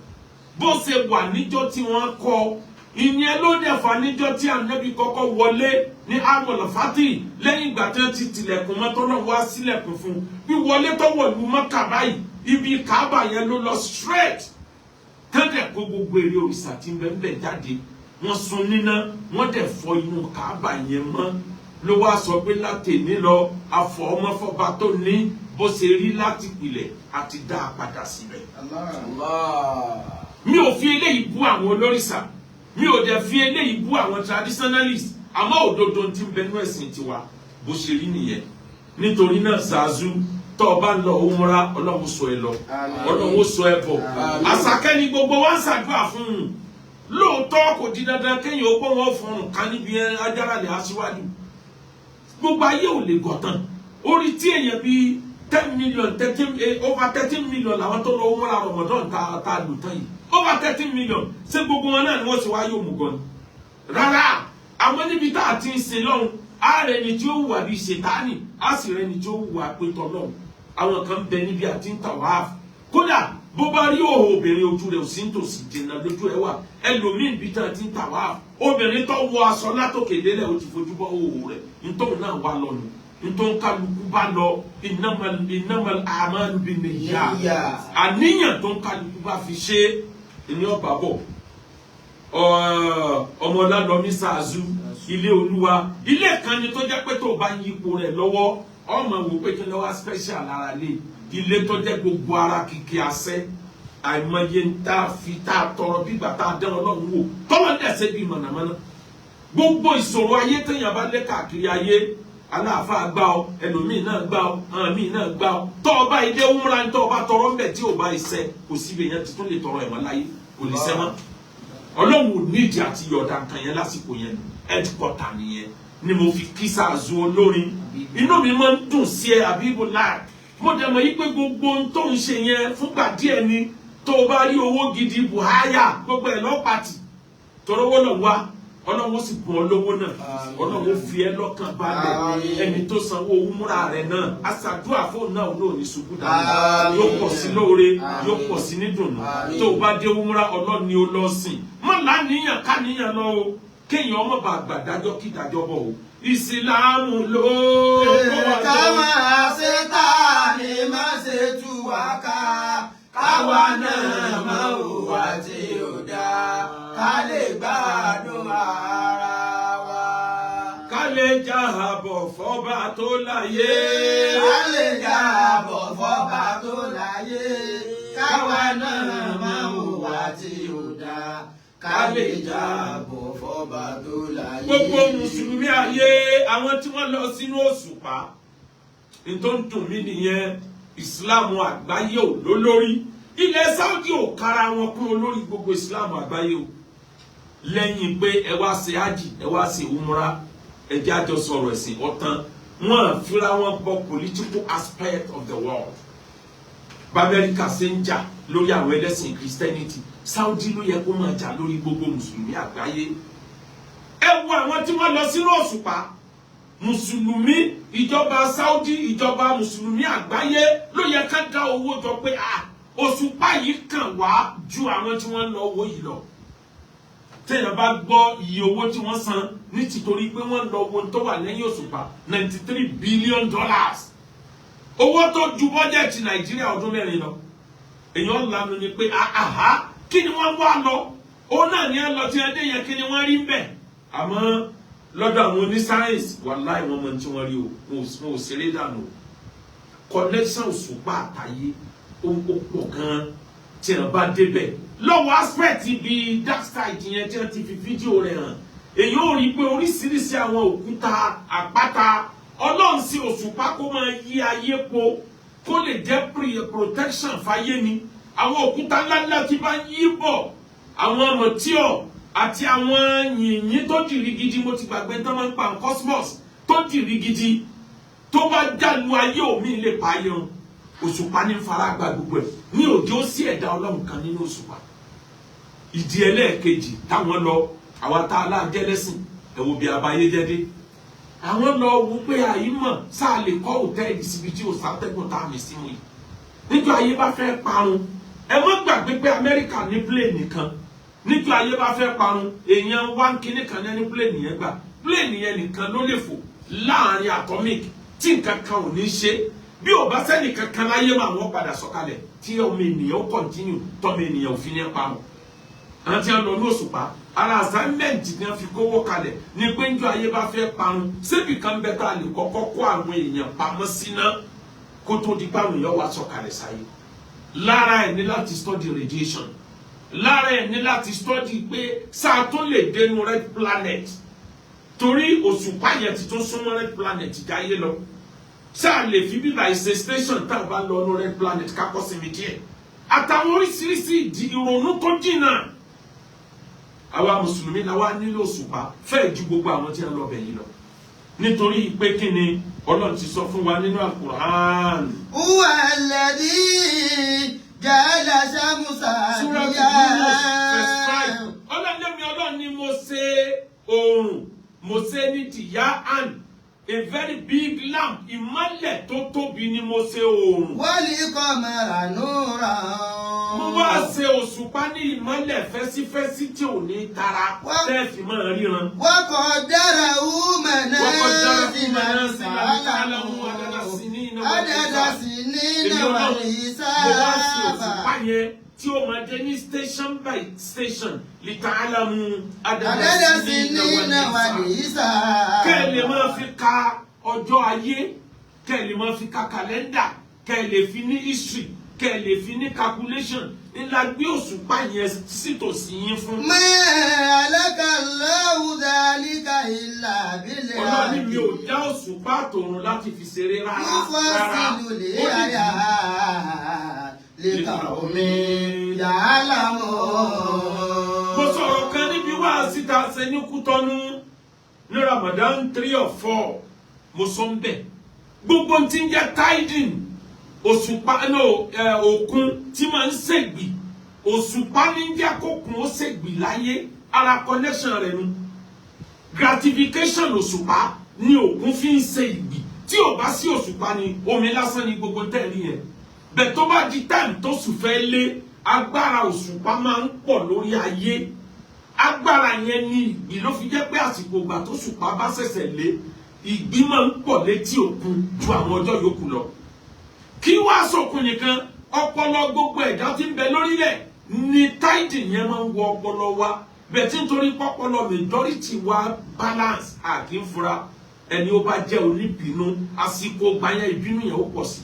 Speaker 2: bó ṣe wà níjọ́ tí wọ́n kọ́ ìyẹn ló dẹ̀ fà níjọ́ tí Ànábì kọ́kọ́ wọlé ní amọ̀lọ́fàtì lẹ́yìn ìgbà tí wọ́n ti tilẹ̀kùn mọ́tò náà wá sílẹ̀kùn fún bí wọlé tó wọ̀lú Mákà báyìí ibi Kaaba yẹn ló lọ straight tẹ́lẹ̀ kó gbogbo ère òrìṣà tí ń bẹ jáde wọ́n sun níná wọ́n dẹ̀ fọ inú Kaaba yẹn mọ́ ló wá sọ pé láti ní lọ afọ ọmọ fọba tó ní bó ṣe rí láti pilẹ̀ àti dá a padà síbẹ̀. mi ò fi eléyìí bú àwọn olórìṣà mi ò dẹ̀ fi eléyìí bú àwọn traditionalists àmọ́ òdodo tí ń bẹnu ẹ̀sìn tiwa bó ṣe rí nìyẹn nítorí náà Zazu tó bá ń lọ umra Ọlọ́run sọ ẹ lọ Ọlọ́run sọ ẹ bọ̀ Àṣàkẹ́ ni gbogbo wa ń ṣàdúrà fún un lóòótọ́ kò di dandan kéèyàn ó pọ̀ wọ́n fún un ká níbi ajára lè aṣíwájú gbogbo ayé ò lè gọ̀tàn orí tí èèyàn bíi 10 million over 13 million làwọn tó lọ umra Ramadan ta lù tán yìí over 13 million ṣé gbogbo wọn náà ni wọ́n ṣe wá yóò mú gan ni rárá àwọn níbi tá a ti ń ṣe lọ́hùn á rẹ ni tí ó wùwà bíi ṣètánì á sì rẹ ni tí ó wùwà pé tọ́lọ́hùn àwọn kan bẹ níbi àti ń tàwáàfù kódà bó bá rí òhò obìnrin ojú rẹ̀ ò sí nítòsí dènà lójú ẹ̀ wà ẹlòmíín bí tá a ti ń tàwáàfù obìnrin tó wọ aṣọ látòkè délẹ̀ ó ti fojú bọ́ òhò rẹ̀ nítorí náà wà lọ́nu nítorí kálukú bá lọ innamal a'malu binniyat àníyàn tó ń kálukú bá fi ṣe ní ọba bọ̀ ọmọlálọmí Zazu ilé Olúwa ilé kan ni tó jẹ́ pé tó bá ń yípo rẹ̀ lọ́wọ́ ọmọ wò pé kí ló wá special lára lé ilé tó jẹ́ gbogbo ara kìkì àṣẹ àìmọye ń tá fi tá tọrọ bígbà tá dán Ọlọ́run wò tọ́lọ́ dẹ̀sẹ̀ bíi mọ̀nàmọ́ná gbogbo ìṣòro ayé téèyàn bá lé káàkiri ayé aláàfáà gbá ọ ẹlòmíì náà gbá ọ àmì náà gbá ọ tọ́ ọba ilé umra ń tọ́ ọba tọrọ ńbẹ tí ò bá iṣẹ́ kò síbi èèyàn ti tún lè tọrọ ẹ̀mọ́ láyé kò lè sẹ́mọ́ ọlọ́run ò nídìí àti yọ̀ọ̀dà nǹkan yẹn lásìkò yẹn headquarter nìyẹn ni mo fi kí sáàzù olórin inú mi máa ń dùn sí ẹ Habibullah mo dẹ̀ mọ̀ yí pé gbogbo ohun tó ń ṣe yẹn fúngbà díẹ̀ ni tó o bá rí owó gidi buhaya gbogbo ẹ̀ lọ́pàtì tọrọwọ́ lọ wá ọlọ́wọ́ sì bùn ọ lówó náà ọlọ́wọ́ fi ẹ lọ́kàn balẹ̀ ẹni tó sanwó umra rẹ̀ náà aṣàdúrà fóun náà náà ní ṣubú dáadáa yóò pọ̀ sí lóore yóò pọ̀ sí nídùnnú tó o bá dé umra ọlọ́ni ó lọ sìn má láníyàn káníyàn lọ o kéèyàn ọmọ bá gbàdájọ́ kí dájọ́ bọ̀ o ìsìláàmù ló
Speaker 1: ká máa ṣe tá ni má ṣe tú wa ká káwa náà máa hùwà tí ò dáa ká lè gbádùn ara wa.
Speaker 2: ká lè jábọ̀ fọ́ba tó láyé.
Speaker 1: ká lè jábọ̀ fọ́ba tó láyé. káwa náà máa hùwà tí ò dáa ká lè jábọ̀ fọ́ba tó láyé.
Speaker 2: gbogbo mùsùlùmí ayé àwọn tí wọ́n lọ sínú òṣùpá ní tó ń dùn mí nìyẹn ìsìláàmù àgbáyé ò lólórí ilẹ̀ Saudi ò kára wọn kún olórí gbogbo ìsìláàmù àgbáyé o lẹ́yìn pé ẹ wá ṣe ájì ẹ wá ṣe umra ẹ jẹ́ àjọ sọ̀rọ̀ ẹ̀sìn ọ̀tán wọn fira wọn bọ political aspect of the world b'Amẹ́ríkà ṣe ń jà lórí àwọn ẹlẹ́sìn Christianity Saudi ló yẹ kó máa jà lórí gbogbo mùsùlùmí àgbáyé ẹ wo àwọn tí wọ́n lọ sínú òṣùpá mùsùlùmí ìjọba Saudi ìjọba mùsùlùmí àgbáyé ló yẹ ká dá owó jọ pé òṣùpá yìí kàn wá ju àwọn tí wọ́n lọ owó yìí lọ téèyàn bá gbọ́ iye owó tí wọ́n san ní tìtorí pé wọ́n lọ owó tó wà lẹ́yìn òṣùpá $93 billion owó tó ju bọ́jẹ̀tì Nàìjíríà ọdún mẹ́rin lọ èèyàn lanu ni pé kí ni wọ́n wá lọ òun náà ní ẹ lọ tí ẹ dé yẹn kí ni wọ́n rí ń bẹ̀ àmọ́ lọ́dọ̀ àwọn onísáyẹ̀nsì wàláì wọ́n mọ tí wọ́n rí o wọn ò ṣeré dànù connection òṣùpá àtàyé ó pọ̀ gan-an tí wọ́n bá débẹ̀ lọ́wọ́ aspect ibi dark side yẹn tí wọ́n ti fi fídíò rẹ̀ hàn èyí ò rí pé oríṣiríṣi àwọn òkúta àpáta ọlọ́run sí òṣùpá kó máa yí ayé po kó lè jẹ́ protection fáyé ni àwọn òkúta ńláńlá tí bá yí bọ̀ àwọn mọ̀tíọ̀ àti àwọn yìnyín tó dìrí gidi mo ti gbàgbé tán máa ń pa cosmos tó dìrí gidi tó bá jálu ayé omi lè pa ayé wọn òṣùpá ní fara gba gbogbo ẹ̀ ní òjò sí ẹ̀dá ọlọ́run kan nínú òṣùpá ìdí ẹlẹ́ẹ̀kejì táwọn lọ àwa tá a láàjẹ́ lẹ́sìn ẹ̀wò bí abayé jẹ́dé àwọn lọ wò pé àyímọ̀ sáà lè kọ́ òtẹ́ẹ̀lì síbi tí òsàtẹ́gùn tá a mì sí mu yìí níjọ́ ayé bá fẹ́ parun ẹ má gbàgbé pé Amẹ́ríkà ní plane nìkan níjọ́ ayé bá fẹ́ parun èèyàn wá kíní kan ní plane yẹn gbà plane yẹn nìkan ló lè fò láàrin atomic tí nǹkan kan ò ní ṣe bí ò bá sẹ́ni kankan láyé máa wọ́n padà sọ̀kalẹ̀ tí ọmọ ènìyàn ó continue tọ́mọ ènìyàn ò fi ní parun àwọn tí wọ́n lọ ní òṣùpá ara assignment ni wọ́n fi kówó kalẹ̀ ní pé níjọ́ ayé bá fẹ́ parun síbi kan bẹ́ẹ̀ tá a lè kọ́kọ́ kó àwọn èèyàn pamọ́ síná kó tó di báwọn èèyàn wá sọ̀kalẹ̀ sáyé lára ẹ̀ ní láti study radiation lára ẹ̀ ní láti study pé sáà tó lè dénú red planet torí òṣùpá yẹn ti tún súnmọ́ red planet jáyé lọ sáà lè fi bíbá ìṣe station tá a bá lọ ní red planet kákọ́ sinmi díẹ̀ àtàwọn oríṣiríṣi ìrònú tó jìnnà àwa mùsùlùmí la wá nílò òṣùpá fẹ́ẹ̀ ju gbogbo àwọn tí wọ́n lọ bẹ̀ yìí lọ nítorí pé kí ni Ọlọ́run ti sọ fún wa nínú Al-Qur'an.
Speaker 1: Huwa alladhi ja'ala shamsa diyaa.
Speaker 2: Ọlọ́run ni mo ṣe oòrùn mo ṣe ní diya'an a very big lamp ìmọ́lẹ̀ tó tóbi ni mo ṣe oòrùn.
Speaker 1: Wal qamara nuran.
Speaker 2: Mo wá ṣe òṣùpá ní ìmọ́lẹ̀ fẹ́sífẹ́sí tí ò ní tara tẹ́ẹ̀fì máa ríran.
Speaker 1: Wa qaddarahu manazila adada sinina wal hisaba.
Speaker 2: Mo wá ṣe òṣùpá yẹn tí ó máa jẹ́ ní station by station lita'alamu adada sinina wal hisaba. Kẹ́ ẹ lè máa fi ka ọjọ́ ayé, kẹ́ ẹ lè máa fi ka kàlẹ́ndà, kẹ́ ẹ lè fi ní history kẹ́ lè fi ní calculation ńlá gbé òṣùpá yẹn sítòsí yín fún.
Speaker 1: ma alaka Allahu dhalika illa bil haqq.
Speaker 2: Ọlọ́run mi ò dá òṣùpá àtòrun láti fi ṣeré rárá.
Speaker 1: Yufassilu l-ayati liqawmin ya'lamun.
Speaker 2: Mo sọ̀rọ̀ kan níbi wá síta ṣe ní Kútọ́nù ní Ramadan 3 or 4 mo sọ ń bẹ̀. Gbogbo tí ń jẹ́ tiding òṣùpá òkun tí máa ń ṣègbì òṣùpá ní jẹ́ kókun ó ṣègbì láyé ara connection rẹ̀ nu gratification òṣùpá ní òkun fi ń ṣe ìgbì tí ò bá sí òṣùpá ni omi lásán ni gbogbo tẹ̀lé yẹn bẹ́ẹ̀ tó bá di time tó sùn fẹ́ lé agbára òṣùpá máa ń pọ̀ lórí ayé agbára yẹn ní ìgbì ló fi jẹ́ pé àsìkò ìgbà tó òṣùpá bá ṣẹ̀ṣẹ̀ lé ìgbì máa ń pọ̀ létí òkun ju àwọn ọjọ́ yòókù lọ kí wá sókun nìkan ọpọlọ gbogbo ẹ̀dá tí ń bẹ lórílẹ̀ ní táìdì yẹn máa ń wọ ọpọlọ wa bẹ́ẹ̀ tí nítorí pọpọlọ majority wa balance àkínfura ẹni ó bá jẹ́ oníbínú àsìkò gbàyẹn ìbínú yẹn ó pọ̀ sí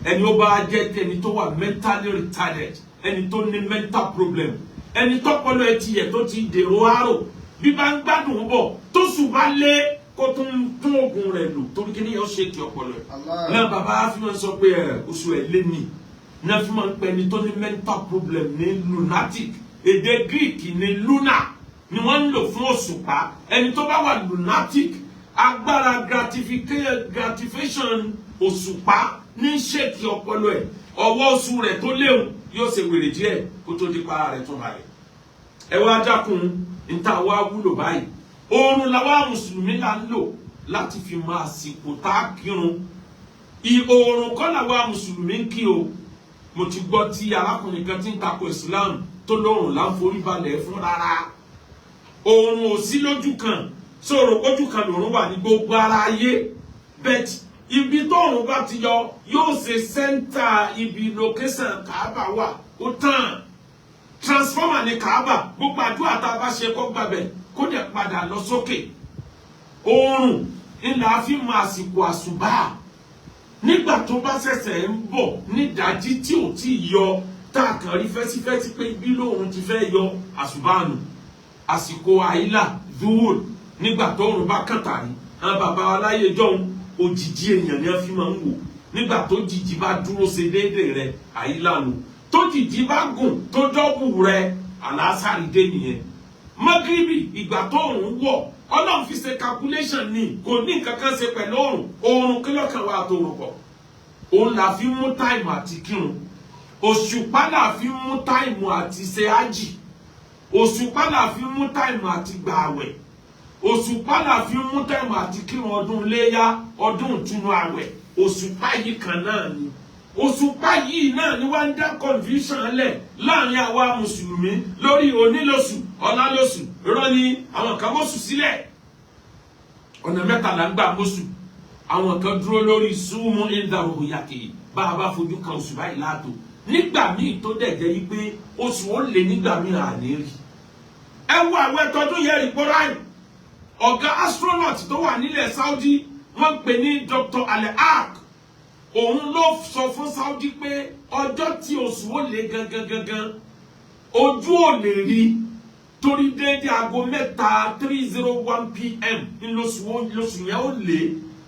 Speaker 2: ẹni ó bá jẹ́ ẹni tó wà mentally retarded ẹni tó ní mental problem ẹni tọpọlọ ẹ ti yẹ tó ti dèrò àrò bí bá ń gbádùn bọ̀ tó sùn bá lé kó tún oògùn rẹ̀ lò torí kí ni yóò ṣe kí ọpọlọ ẹ̀ náà bàbá fi máa ń sọ pé oṣù ẹ̀ lé ní náà fi máa ń pẹ́ ni tó ní mental problem ní lunatic èdè Greek ní luna ni wọ́n ń lò fún òṣùpá ẹni tó bá wà lunatic agbára gratification òṣùpá ní ṣèkì ọpọlọ ẹ̀ ọwọ́ oṣù rẹ̀ tó léwu yóò ṣe wèrè díẹ̀ kó tó di para rẹ̀ tó balẹ̀ ẹ wá dákun níta wá wúlò báyìí oorun làwa mùsùlùmí là ń lò láti fi máa àsìkò tá a kírun oorun kọ́ làwa mùsùlùmí ń kí o mo ti gbọ́ tí arákùnrin kan ti ń takò Islam tó lóorun là ń forí balẹ̀ fún rárá oorun ò sí lójú kan sọ̀rọ̀ ojú kan lòrun wà ní gbogbo ara ayé bet ibi tóorun bá ti yọ yóò ṣe sẹ́ńtà ibi location Kaaba wà ó tán transformer ní Kaaba gbogbo àdúrà tá a bá ṣe kó gbàbẹ̀ kó dẹ̀ padà lọ sókè oorun ńlá fi máa àsìkò àsùbá nígbà tó bá ṣẹ̀ṣẹ̀ ń bọ̀ nídàájí tí ò tí ì yọ tá a kàn rí fẹ́sífẹ́sí pé ibi lóorun ti fẹ́ yọ àsùbá nù àsìkò àìlà zuhur nígbà tó oorun bá kàn tàrí àwọn bàbá aláyé jọ̀hún òjìji èèyàn ni wọ́n fi máa ń wò nígbà tó jìjì bá dúró ṣe déédéé rẹ̀ àìlà nù tó jìjì bá gùn tó dọ́bù rẹ̀ àlàásàrì dé nìyẹn magribi ìgbà tó òun wọ̀ Ọlọ́run fi ṣe calculation ni kò ní nǹkan kan ṣe pẹ̀lú oorun kí lọ́kàn wà tó rò pọ̀ òun là fi mú táìmù àti kírun òṣùpá là fi mú táìmù àti ṣe ájì òṣùpá là fi mú táìmù àti gbààwẹ̀ òṣùpá là fi mú táìmù àti kírun ọdún iléyá ọdún ìtúnu àwẹ̀ òṣùpá yìí kan náà ni òṣùpá yìí náà ni wọ́n ń dá confusion lẹ̀ láàrin àwa mùsùlùmí lórí onílòsù ọlálòsù irọ́ ni àwọn kan mọ́sù sílẹ̀ ọ̀nà mẹ́ta là ń gbà mọ́sù àwọn kan dúró lórí súnmù ìdàrú yàtì bá a bá fojú kan oṣù báyìí láàtò nígbà míì tó dẹ̀ jẹ́ wípé oṣù ó lè nígbà míì àní rí ẹ wo àwọn ẹtọ́jú yẹn rí bọ́ráì ọ̀gá astronaut tó wà nílẹ̀ Saudi wọ́n pè ní Dr. Al-Haq òun ló sọ fún Saudi pé ọjọ́ tí oṣù ó lè gangan ojú ò lè rí torí déédéé aago mẹ́ta 3:01 PM ní lóṣù yẹn ó lè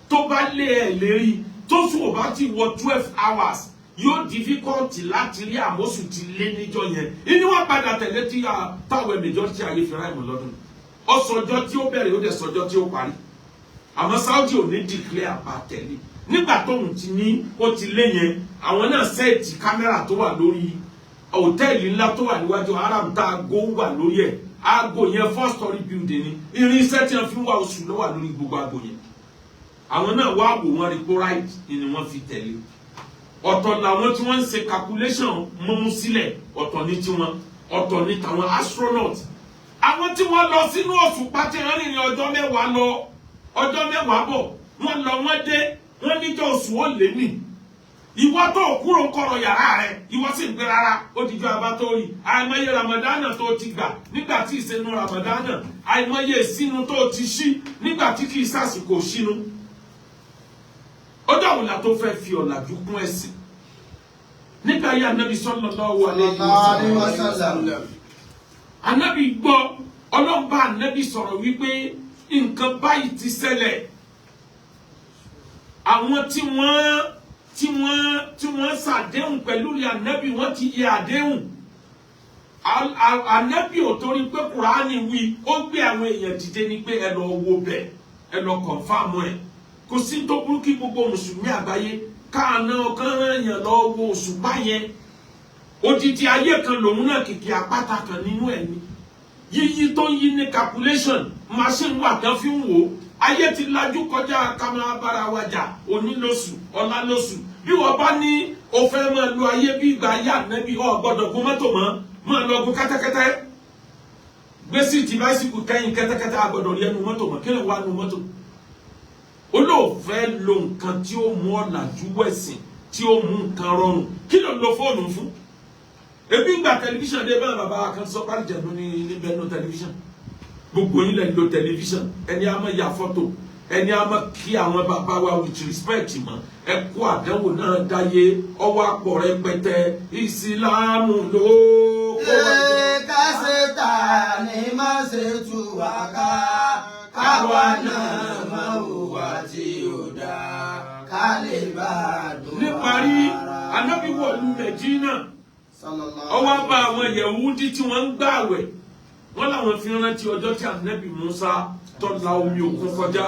Speaker 2: tó bá lé ẹ̀ lérí tóṣù ò bá ti wọ 12 hours yóò difficult láti rí àmóṣù ti lé níjọ́ yẹn inú wa padà tẹ̀lé tí táwọn ẹ̀mẹjọ́ tí ayé fi ráìmù lọ́dún ọ̀sọ̀jọ́ tí ó bẹ̀rẹ̀ ó dẹ̀ sọ̀jọ́ tí ó parí àmọ́ Saudi ò ní declare àbá tẹ̀lé nígbà tóun ti ní ó ti lé yẹn àwọn náà sẹ́ẹ̀tì kámẹ́rà tó wà lórí hòtẹ́ẹ̀lì ńlá tó wà níwájú haram tá aago wà lórí ẹ̀ aago yẹn 4-story building ni irinṣẹ́ tí wọ́n fi ń wá oṣù ló wà lórí gbogbo aago yẹn àwọn náà wá wò wọ́n rí kó right ni wọ́n fi tẹ̀lé ọ̀tọ̀ làwọn tí wọ́n ń ṣe calculation mọ́mú sílẹ̀ ọ̀tọ̀ ní tiwọn ọ̀tọ̀ ní tàwọn astronaut àwọn tí wọ́n lọ sínú òṣùpá tí wọ́n rìn ní ọjọ́ mẹ́wàá bọ̀ wọ́n lọ wọ́n dé wọ́n níjọ́ oṣù ó lé ní ìwọ tó kúrò ń kọ̀rọ̀ yàrá rẹ̀ ìwọ sì ń gbé rárá ó ti jọ abá tó rí àìmọye ramadana tó ti gbà nígbà tí ìsẹnu ramadana àìmọye ìsinu tó ti ṣí nígbà tí kì í sàsìkò ṣínú. ó dàwùlà tó fẹ́ fi ọ̀làjú kún ẹ̀sìn nígbà yà Ànábì sallallahu alaihi wasallam. Ànábì gbọ́ Ọlọ́run bá Ànábì sọ̀rọ̀ wípé nǹkan báyìí ti ṣẹlẹ̀. Àwọn tí wọ́n ṣàdéhùn pẹ̀lú Ànábì wọ́n ti yẹ àdéhùn. Ànábì ò torí pé Kùránì wí ó gbé àwọn èèyàn dìde ní pé ẹ lọ wo bẹ̀ ẹ lọ kọ̀nfàmù ẹ̀. Kò sí tó burú kí gbogbo mùsùlùmí àgbáyé káàná ọkàn èèyàn lọ wo òṣùpá yẹn. Odidi ayé kan lòun náà kìkì àpáta kan nínú ẹ̀ ni. Yíyí tó yí ní calculation machine wà tán fi ń wò ó. Ayé ti lajú kọjá ká máa bára wa jà òní lóṣù ọ̀la lóṣù. Bí wọ́n bá ní o fẹ́ máa lo ayé bí ìgbà ayé Ànábì o gbọ́dọ̀ gun mọ́tò mọ́ máa lọ gun kẹ́tẹ́kẹ́tẹ́. Gbé síìtì báísíkù kẹ́yìn kẹ́tẹ́kẹ́tẹ́ àgbọ̀dọ̀ rí ẹnu mọ́tò mọ́ kí ló wà nù mọ́tò. Olóòfẹ́ lo nǹkan tí ó mú ọ̀làjú wẹ̀sìn tí ó mú nǹkan rọrùn kí ló lo fóònù fún. Ebi ń gba tẹlifíṣàn dé bá bàbá kan sọ pálí jẹ̀nu níbẹ̀ nù tẹlifíṣàn. Gbogbo yín lè lo tẹlifíṣàn ẹni a máa ya fọ́tò ẹni a máa kí àwọn bàbá wa with respect mọ́ ẹ kó àdánwò náà dáyé ọwọ́ àpọ̀ rẹpẹtẹ ìsìlámù ló kó wá.
Speaker 1: Kásẹ̀tà ni má ṣe tú wa ká káwa náà máa hùwà tí ó dáa ká lè bá a dùn.
Speaker 2: Níparí Ànábì wọ̀lú Mẹ̀dínà ọwọ́ bá àwọn Yẹhudi tí wọ́n ń gbààwẹ̀ wọ́n làwọn fi rántí ọjọ́ tí Ànábì Musa tọ́lá omi òkun kọjá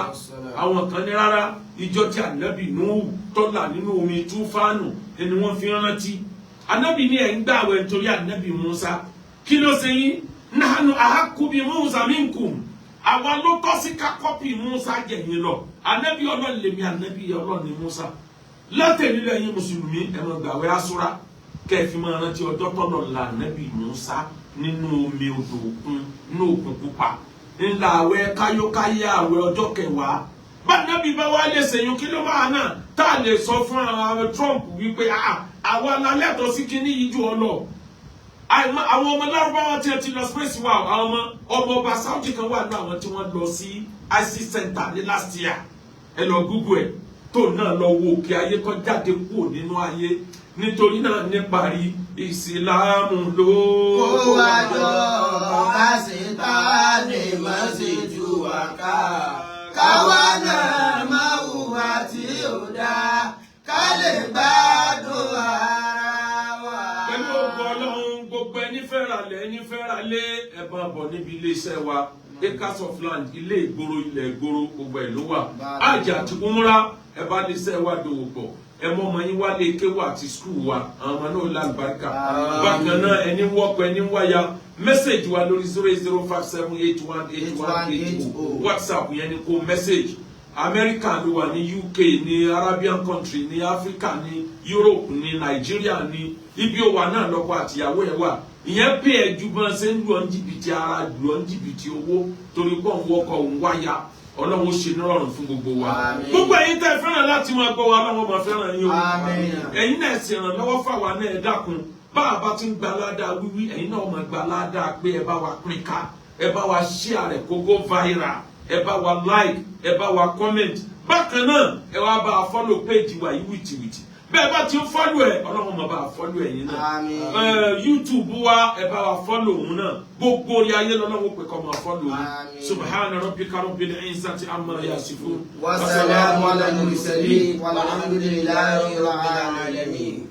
Speaker 2: àwọn kan ní rárá ìjọ tí Ànábì Nuhu tọ́lá nínú omi túfánù ẹni wọ́n fi rántí. Ànábì ní ẹ̀ ń gbààwẹ̀ nítorí Ànábì Musa kí ló ṣe yín nahnu ahaqqu bi Musa minkum àwa ló tọ́ sí ká kọ́pì Musa jẹ̀yìn lọ. Ànábì Ọlọ́run lèmi Ànábì Ọlọ́run ní Musa látẹ̀lélẹ̀ yín mùsùlùmí ẹ̀ máa gbààwẹ̀ Àṣúrà kẹ́ẹ̀fì máa rántí ọjọ́ tọ́lọ̀ la Ànábì Musa nínú omi odò òkun nínú òkun pupa ńlá àwẹ̀ káyókáyé àwẹ̀ ọjọ́ kẹwàá. Bá Ànábì bá wá lè ṣèyún kí ló máa náà tá a lè sọ fún àwọn Trump wípé àwa la lẹ́tọ̀ọ́ sí kíní yìí jù ọ lọ. Àwọn ọmọ Lárúbáwá tí ẹ ti lọ space wa àwọn ọmọ ọba Saudi kan wà ní àwọn tí wọ́n lọ sí IC center ní last year ẹ lọ Google ẹ tó náà lọ wo òkè ayé tó jáde kúrò nínú ayé. Nítorí náà níparí ìsìlámù ló
Speaker 1: kó wá jọ kásẹ̀tà ni má ṣe tú wa ká káwa náà máa hùwà tí ó dáa ká lè gbádùn ara wa.
Speaker 2: Pẹ̀lú ògo Ọlọ́run gbogbo ẹni fẹ́ ra lẹ̀ ẹni fẹ́ ra lé ẹ bá bọ̀ níbi iléeṣẹ́ wa Acres of Land ilé ìgboro ilẹ̀ ìgboro gbogbo ẹ̀ ló wà. Àjà àti Umra ẹ bá iléeṣẹ́ wa dòwò pọ̀ ẹ mọ ọmọ yín wálé kéwà àti skul wa àwọn ọmọ náà lálùbáríkà. Bákan náà ẹni wọ́pọ̀ ẹni wáyà mẹ́sẹ̀gì wa lórí 08057818180 WhatsApp yẹn ni kó mẹ́sẹ̀gì. Amẹ́ríkà ló wà ní UK ní Arabian country ní Africa ní Europe ní Nigeria ní ibi ó wà náà lọ́kọ àtìyàwó ẹ̀ wà. Ìyẹn pé ẹ ju bọ́n ṣe ń lu ọ́n jìbìtì ara lu ọ́n jìbìtì owó torí pọ̀ ń wọ́kọ̀ ń wáyà. Ọlọ́run ó ṣe nírọ̀rùn fún gbogbo wa. Gbogbo ẹ̀yin tẹ́ fẹ́ràn láti máa gbọ́ wa Ọlọ́run máa fẹ́ràn yín o. Ẹ̀yin náà sì ràn lọ́wọ́ fáwa náà ẹ dákun. Bá a bá ti ń gba ládàá wíwí ẹ̀yin náà máa gba ládàá pé ẹ bá wa pín ká ẹ bá wa share rẹ̀ kó go viral ẹ bá wa like ẹ bá wa comment. Bákan náà ẹ wá bá a follow page wa yìí wìtìwìtì. Bẹ́ẹ̀ bá ti ń follow ẹ̀ Ọlọ́run máa bá a follow ẹ̀yin náà. YouTube wa ẹ bá wa follow òun náà. Gbogbo orí ayé lọ́lọ́wọ́ pé kọ́ máa follow òun. Subhana rabbika rabbil izzati amma yasifun.
Speaker 1: Wa salamun ala al-mursalin walhamdulillahi rabbil alamin.